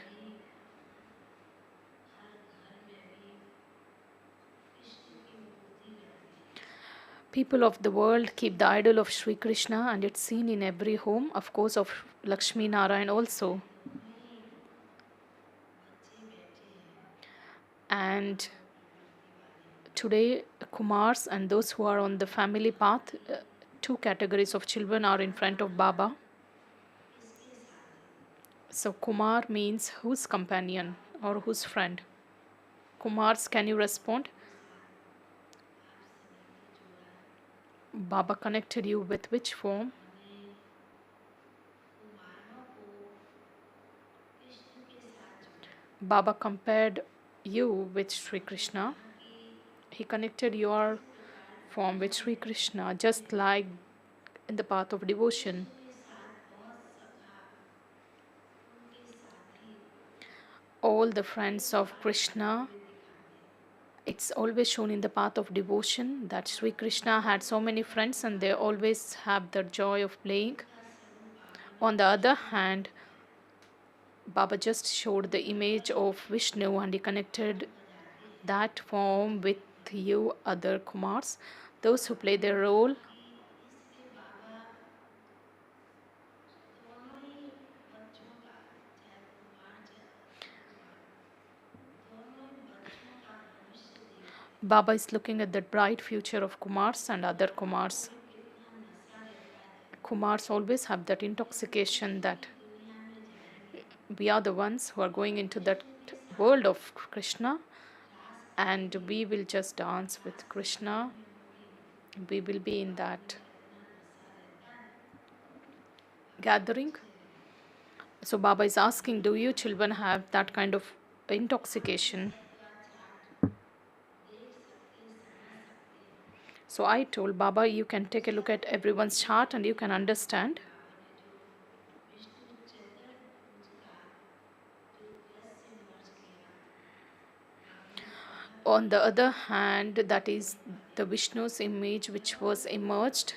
"People of the world keep the idol of Sri Krishna and it's seen in every home, of course of Lakshmi Narayan also. And today Kumars and those who are on the family path, two categories of children are in front of Baba. So Kumar means whose companion or whose friend? Kumars, can you respond? Baba connected you with which form? Baba compared you with Sri Krishna. He connected your form with Sri Krishna, just like in the path of devotion. All the friends of Krishna, it's always shown in the path of devotion that Sri Krishna had so many friends and they always have the joy of playing. On the other hand, Baba just showed the image of Vishnu and he connected that form with you other Kumars, those who play their role. Baba is looking at the bright future of Kumars and other Kumars. Kumars always have that intoxication that we are the ones who are going into that world of Krishna and we will just dance with Krishna. We will be in that gathering. So Baba is asking, do you children have that kind of intoxication? So I told Baba, you can take a look at everyone's chart and you can understand. On the other hand, that is the Vishnu's image which was emerged,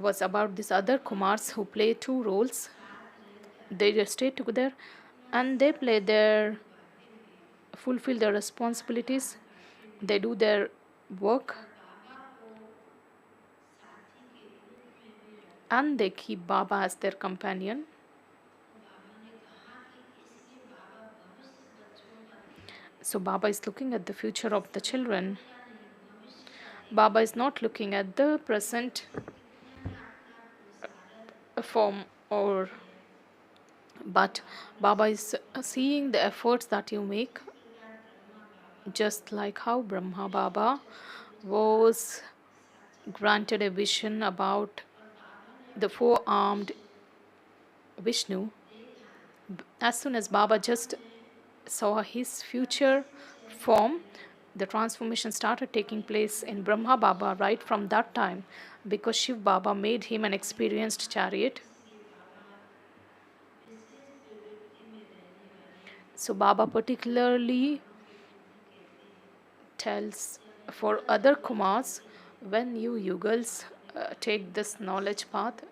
was about these other Kumars who play two roles. They just stay together and they fulfill their responsibilities. They do their work and they keep Baba as their companion. So Baba is looking at the future of the children. Baba is not looking at the present form, or but Baba is seeing the efforts that you make, just like how Brahma Baba was granted a vision about the four-armed Vishnu. As soon as Baba just saw his future form, the transformation started taking place in Brahma Baba right from that time, because Shiv Baba made him an experienced chariot. So Baba particularly tells for other Kumars, when you Yugals take this knowledge path,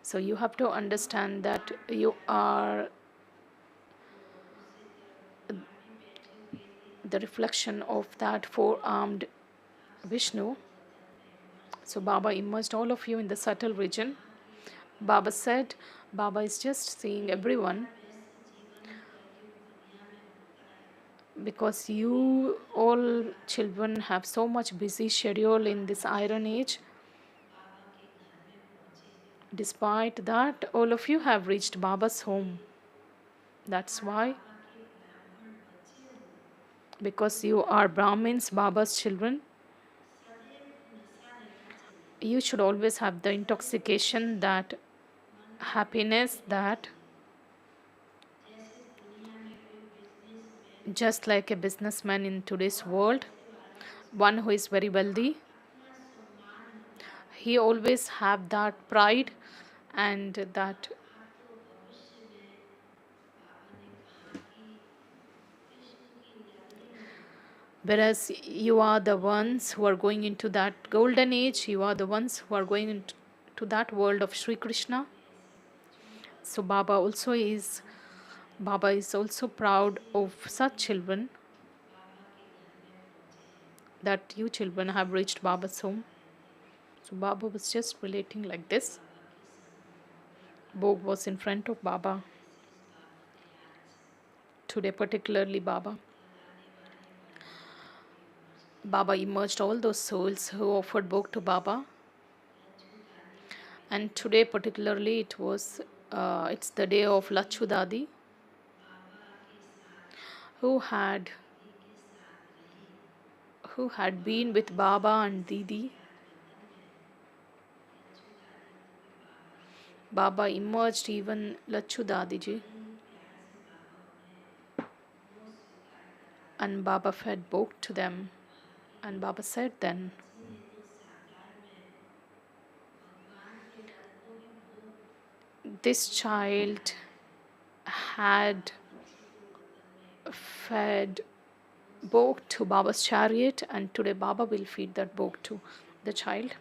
so you have to understand that you are the reflection of that four-armed Vishnu. So Baba immersed all of you in the subtle region. Baba said, Baba is just seeing everyone, because you all children have so much busy schedule in this iron age. Despite that, all of you have reached Baba's home. That's why, because you are Brahmins, Baba's children, you should always have the intoxication, that happiness, that just like a businessman in today's world, one who is very wealthy, he always have that pride and that whereas you are the ones who are going into that golden age, you are the ones who are going into that world of Sri Krishna. So Baba is also proud of such children, that you children have reached Baba's home. So Baba was just relating like this. Bog was in front of Baba. Today particularly Baba emerged all those souls who offered Bog to Baba. And today particularly it's the day of Lachu Dadi, who had been with Baba and Didi. Baba emerged even Lachu Dadi ji, and Baba fed Bog to them. And Baba said then, this child had fed Bog to Baba's chariot, and today Baba will feed that Bog to the child.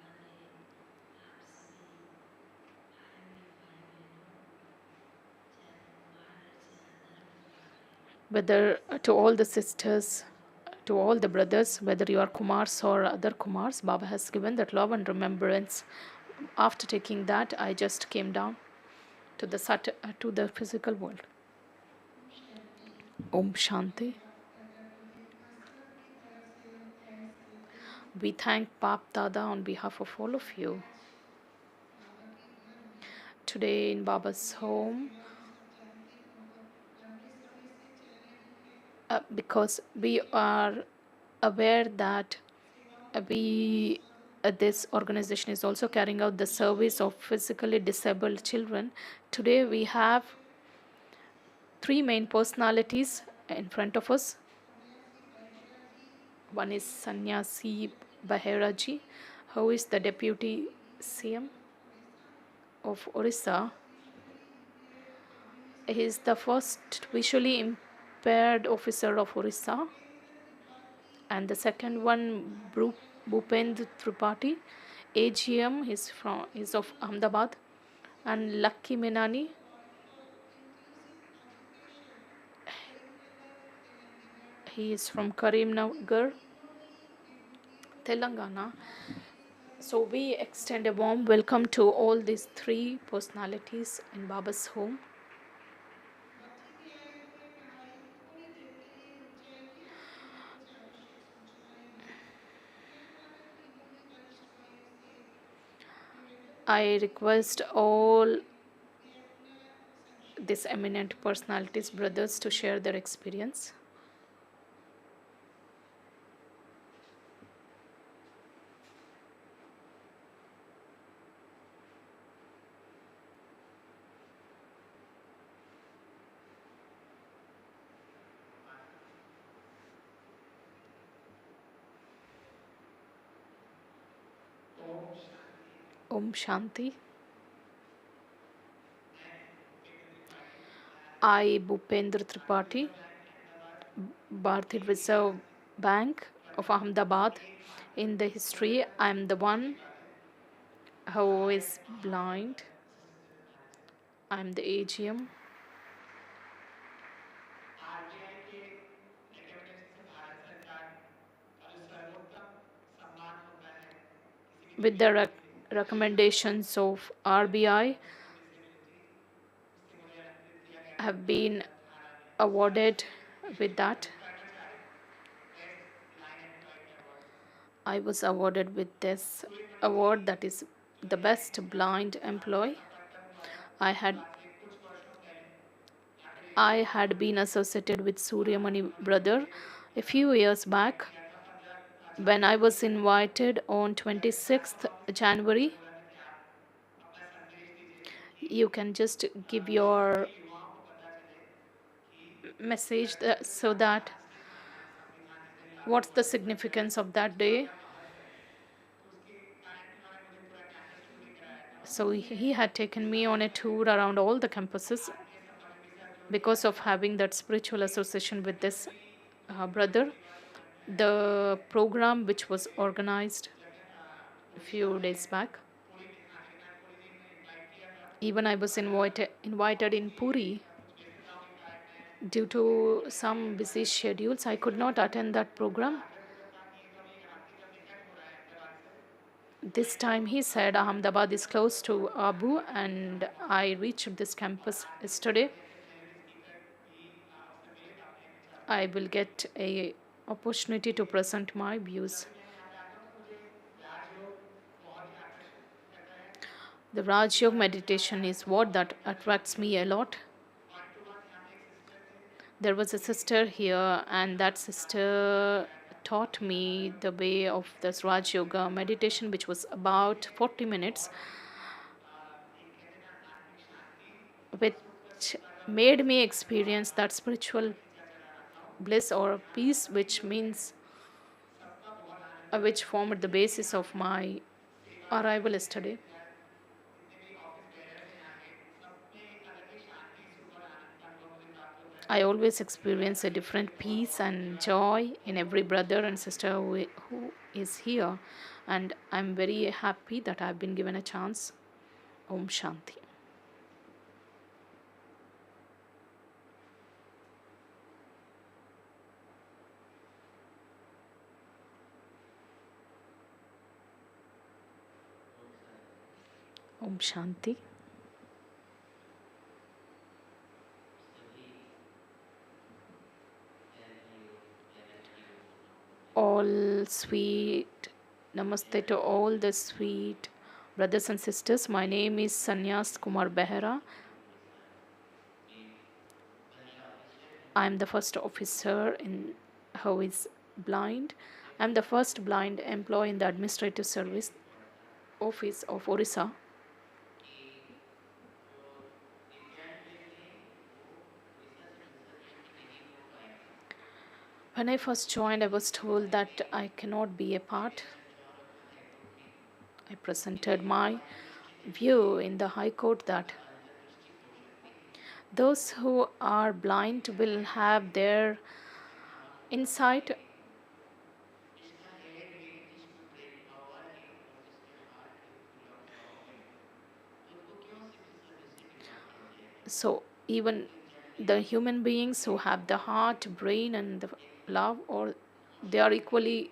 Whether to all the sisters, to all the brothers, whether you are Kumars or other Kumars, Baba has given that love and remembrance. After taking that, I just came down to the physical world. Om Shanti. We thank Bap Dada on behalf of all of you. Today in Baba's home, because we are aware that this organization is also carrying out the service of physically disabled children. Today we have three main personalities in front of us. One is Sannyasi Baheraji, who is the Deputy CM of Orissa. He is the first visually retired officer of Orissa, and the second one Bhupendra Tripathi, AGM, is of Ahmedabad, and Lucky Menani, he is from Karimnagar, Telangana. So we extend a warm welcome to all these three personalities in Baba's home. I request all these eminent personalities, brothers, to share their experience. Om Shanti. I, Bhupendra Tripathi, Bharti Reserve Bank of Ahmedabad. In the history, I am the one who is blind. I am the AGM. With the recommendations of RBI, have been awarded with that. I was awarded with this award, that is the best blind employee. I had been associated with Suryamani brother a few years back. When I was invited on 26th January, you can just give your message so that what's the significance of that day. So he had taken me on a tour around all the campuses because of having that spiritual association with this brother. The program which was organized a few days back, even I was invited in Puri. Due to some busy schedules, I could not attend that program. This time he said Ahmedabad is close to Abu, and I reached this campus yesterday. I will get a opportunity to present my views. The Raj Yoga meditation is what that attracts me a lot. There was a sister here, and that sister taught me the way of this Raj Yoga meditation, which was about 40 minutes, which made me experience that spiritual bliss or peace, which formed the basis of my arrival yesterday. I always experience a different peace and joy in every brother and sister who is here, and I'm very happy that I've been given a chance. Om Shanti. Om Shanti. All sweet namaste to all the sweet brothers and sisters. My name is Sanyas Kumar Behera. I am the first officer who is blind. I am the first blind employee in the administrative service office of Orissa. When I first joined, I was told that I cannot be a part. I presented my view in the High Court that Those who are blind will have their insight. So even the human beings who have the heart, brain, and the love, or they are equally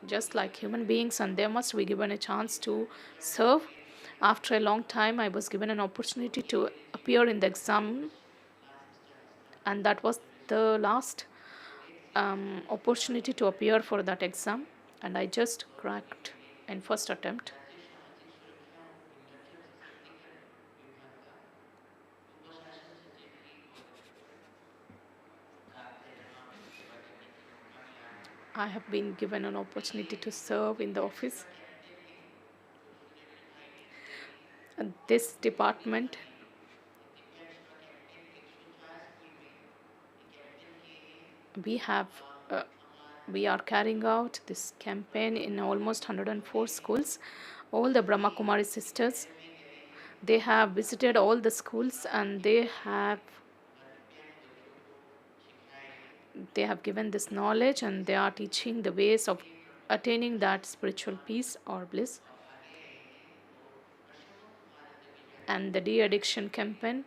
just like human beings, and they must be given a chance to serve. After a long time, I was given an opportunity to appear in the exam, and that was the last opportunity to appear for that exam, and I just cracked in first attempt. I have been given an opportunity to serve in the office. And this department, we have uh, we are carrying out this campaign in almost 104 schools. All the Brahma Kumari sisters, they have visited all the schools, and they have given this knowledge, and they are teaching the ways of attaining that spiritual peace or bliss. And the de-addiction campaign,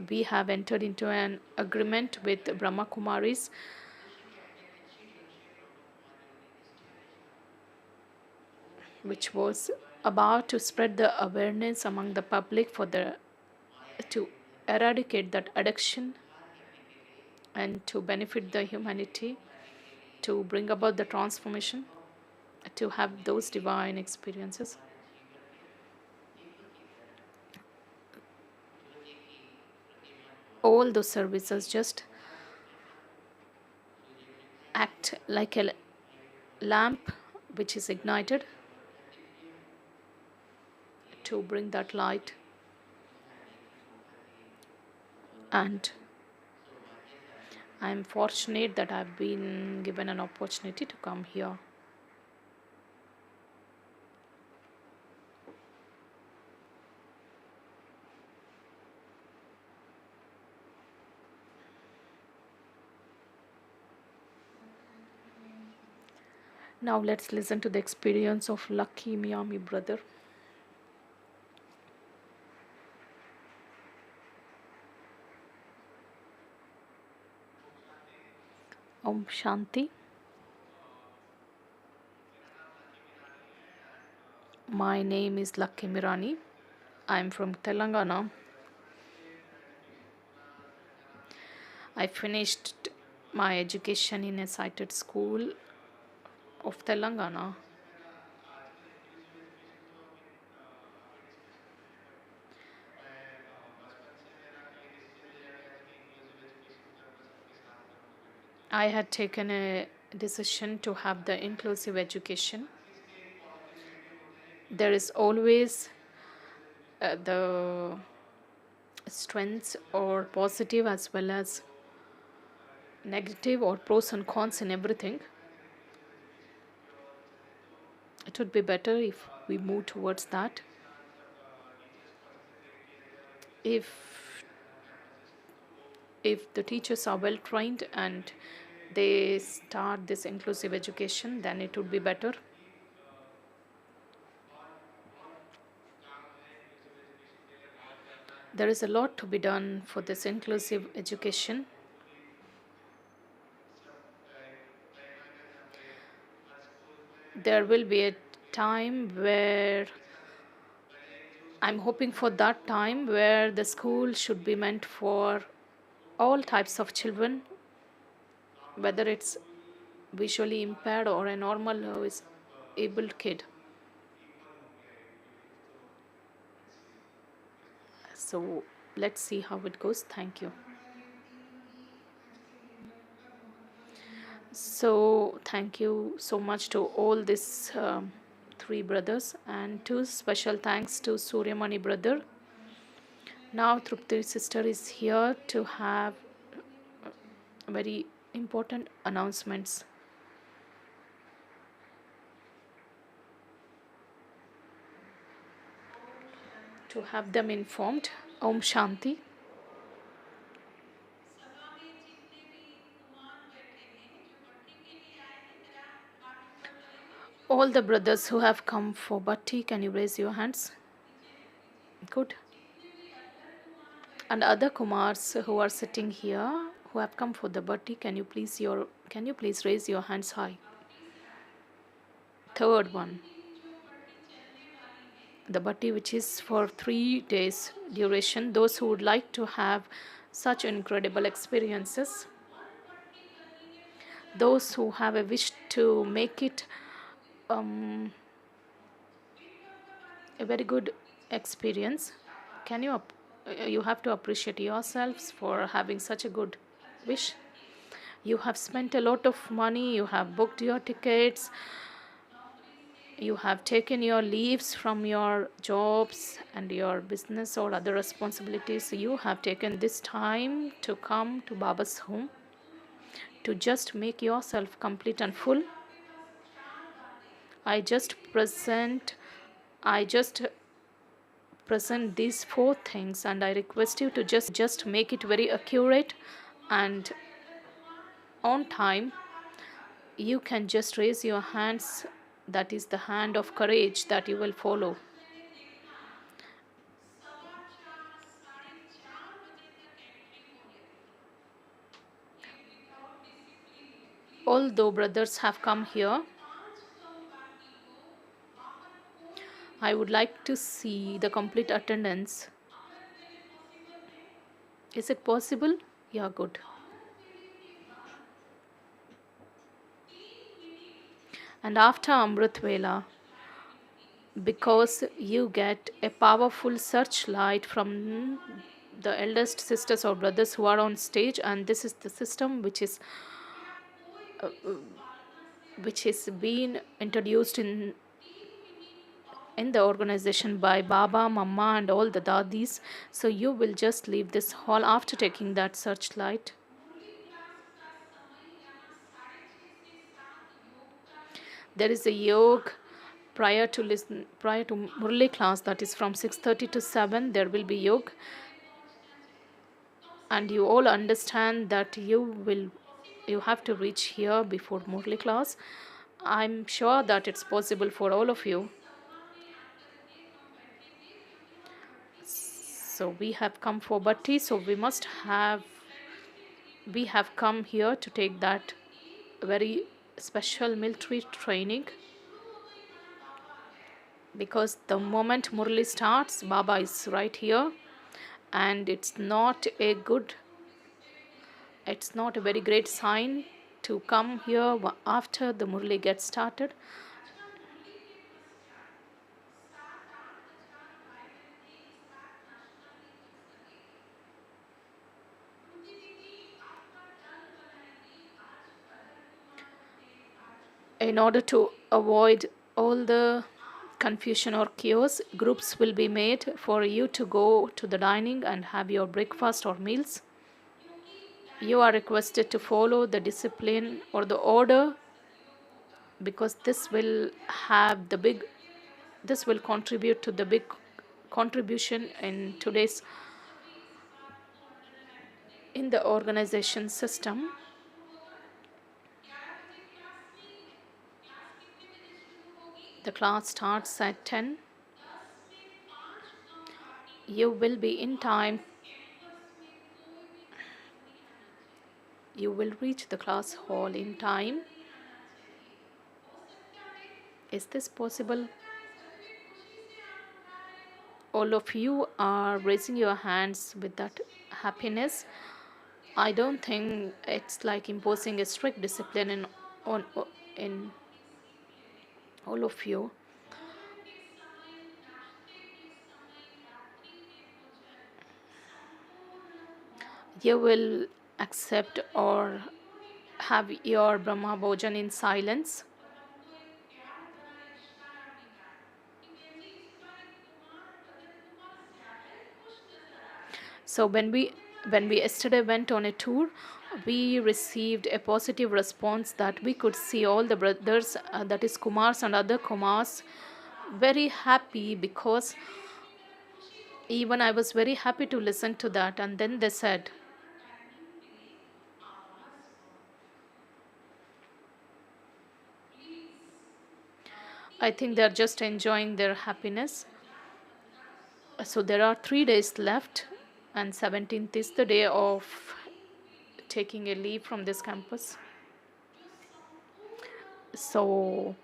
we have entered into an agreement with Brahma Kumaris, which was about to spread the awareness among the public for the to eradicate that addiction and to benefit the humanity, to bring about the transformation, to have those divine experiences. All those services just act like a lamp which is ignited to bring that light. And I am fortunate that I've been given an opportunity to come here. Now let's listen to the experience of Lucky Miami brother. Om Shanti. My name is Lucky Mirani. I'm from Telangana. I finished my education in a sighted school of Telangana. I had taken a decision to have the inclusive education. There is always the strengths or positive as well as negative or pros and cons in everything. It would be better if we move towards that. If the teachers are well trained and they start this inclusive education, then it would be better. There is a lot to be done for this inclusive education. There will be a time where I'm hoping for that time where the school should be meant for all types of children, whether it's visually impaired or a normal or is able kid. So let's see how it goes. Thank you. So thank you so much to all these three brothers, and two special thanks to Suryamani brother. Now Trupti sister is here to have very important announcements. to have them informed. Om Shanti. All the brothers who have come for Bhatti, can you raise your hands? Good. And other Kumars who are sitting here, who have come for the Bhatti, can you please raise your hands high? Third one. The Bhatti, which is for 3 days duration, those who would like to have such incredible experiences, those who have a wish to make it a very good experience, you have to appreciate yourselves for having such a good wish. You have spent a lot of money, you have booked your tickets, you have taken your leaves from your jobs and your business or other responsibilities. You have taken this time to come to Baba's home to just make yourself complete and full. I just present these 4 things, and I request you to just make it very accurate and on time. You can just raise your hands. That is the hand of courage that you will follow. Although brothers have come here, I would like to see the complete attendance. Is it possible? Yeah, good. And after Amrit Vela, because you get a powerful searchlight from the eldest sisters or brothers who are on stage, and this is the system which is being introduced in the organization by Baba, Mama and all the dadis. So you will just leave this hall after taking that searchlight. There is a yoga prior to Murli class, that is from 6:30 to 7. There will be yoga, and you all understand that you have to reach here before Murli class. I'm sure that it's possible for all of you. So we have come for Bhatti, so we have come here to take that very special military training, because the moment Murli starts, Baba is right here, and it's not a very great sign to come here after the Murli gets started. In order to avoid all the confusion or chaos, groups will be made for you to go to the dining and have your breakfast or meals. You are requested to follow the discipline or the order, because this will contribute to the big contribution in the organization system. The class starts at 10. You will be in time. You will reach the class hall in time. Is this possible? All of you are raising your hands with that happiness. I don't think it's like imposing a strict discipline in all of you. You will accept or have your Brahma Bhojan in silence. So when we yesterday went on a tour, we received a positive response that we could see all the brothers, that is Kumars and other Kumars, very happy, because Even I was very happy to listen to that. And then they said, I think they're just enjoying their happiness. So there are 3 days left, and 17th is the day of taking a leave from this campus. So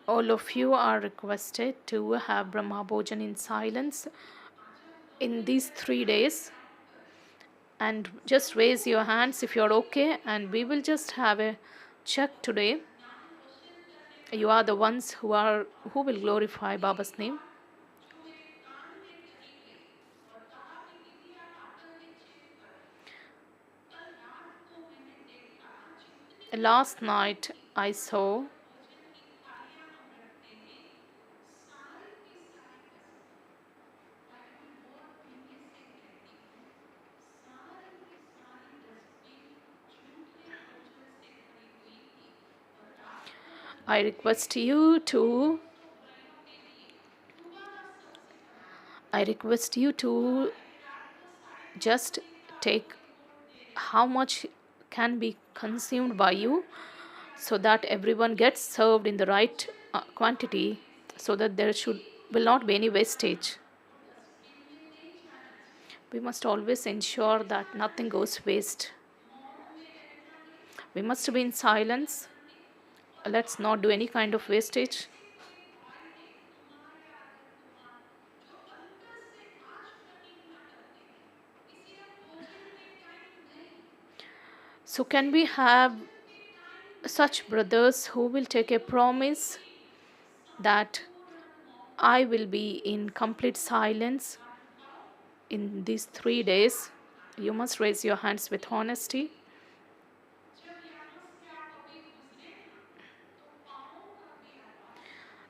all of you are requested to have Brahma Bhojan in silence in these 3 days. And just raise your hands if you're okay, and we will just have a check today. You are the ones who will glorify Baba's name. Last night I saw I request you to just take how much can be consumed by you, so that everyone gets served in the right quantity, so that there will not be any wastage. We must always ensure that nothing goes waste. We must be in silence. Let's not do any kind of wastage. So, can we have such brothers who will take a promise that I will be in complete silence in these 3 days? You must raise your hands with honesty.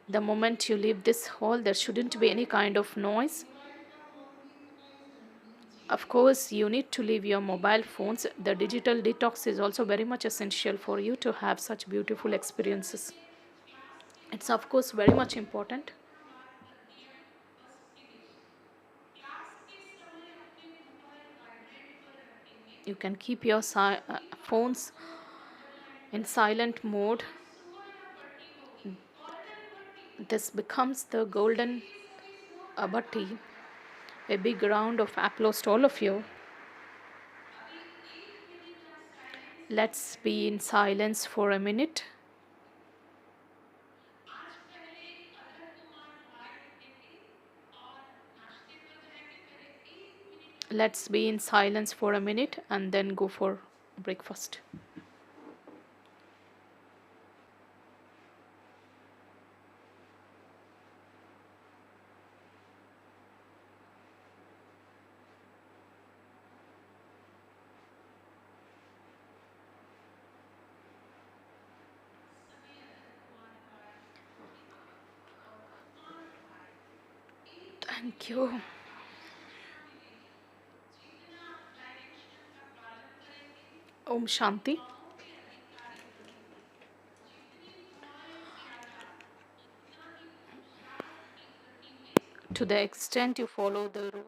The moment you leave this hall, there shouldn't be any kind of noise. Of course, you need to leave your mobile phones. The digital detox is also very much essential for you to have such beautiful experiences. It's, of course, very much important. You can keep your phones in silent mode. This becomes the golden batti. A big round of applause to all of you. Let's be in silence for a minute. Let's be in silence for a minute and then go for breakfast. Thank you. Om Shanti. To the extent you follow the rules,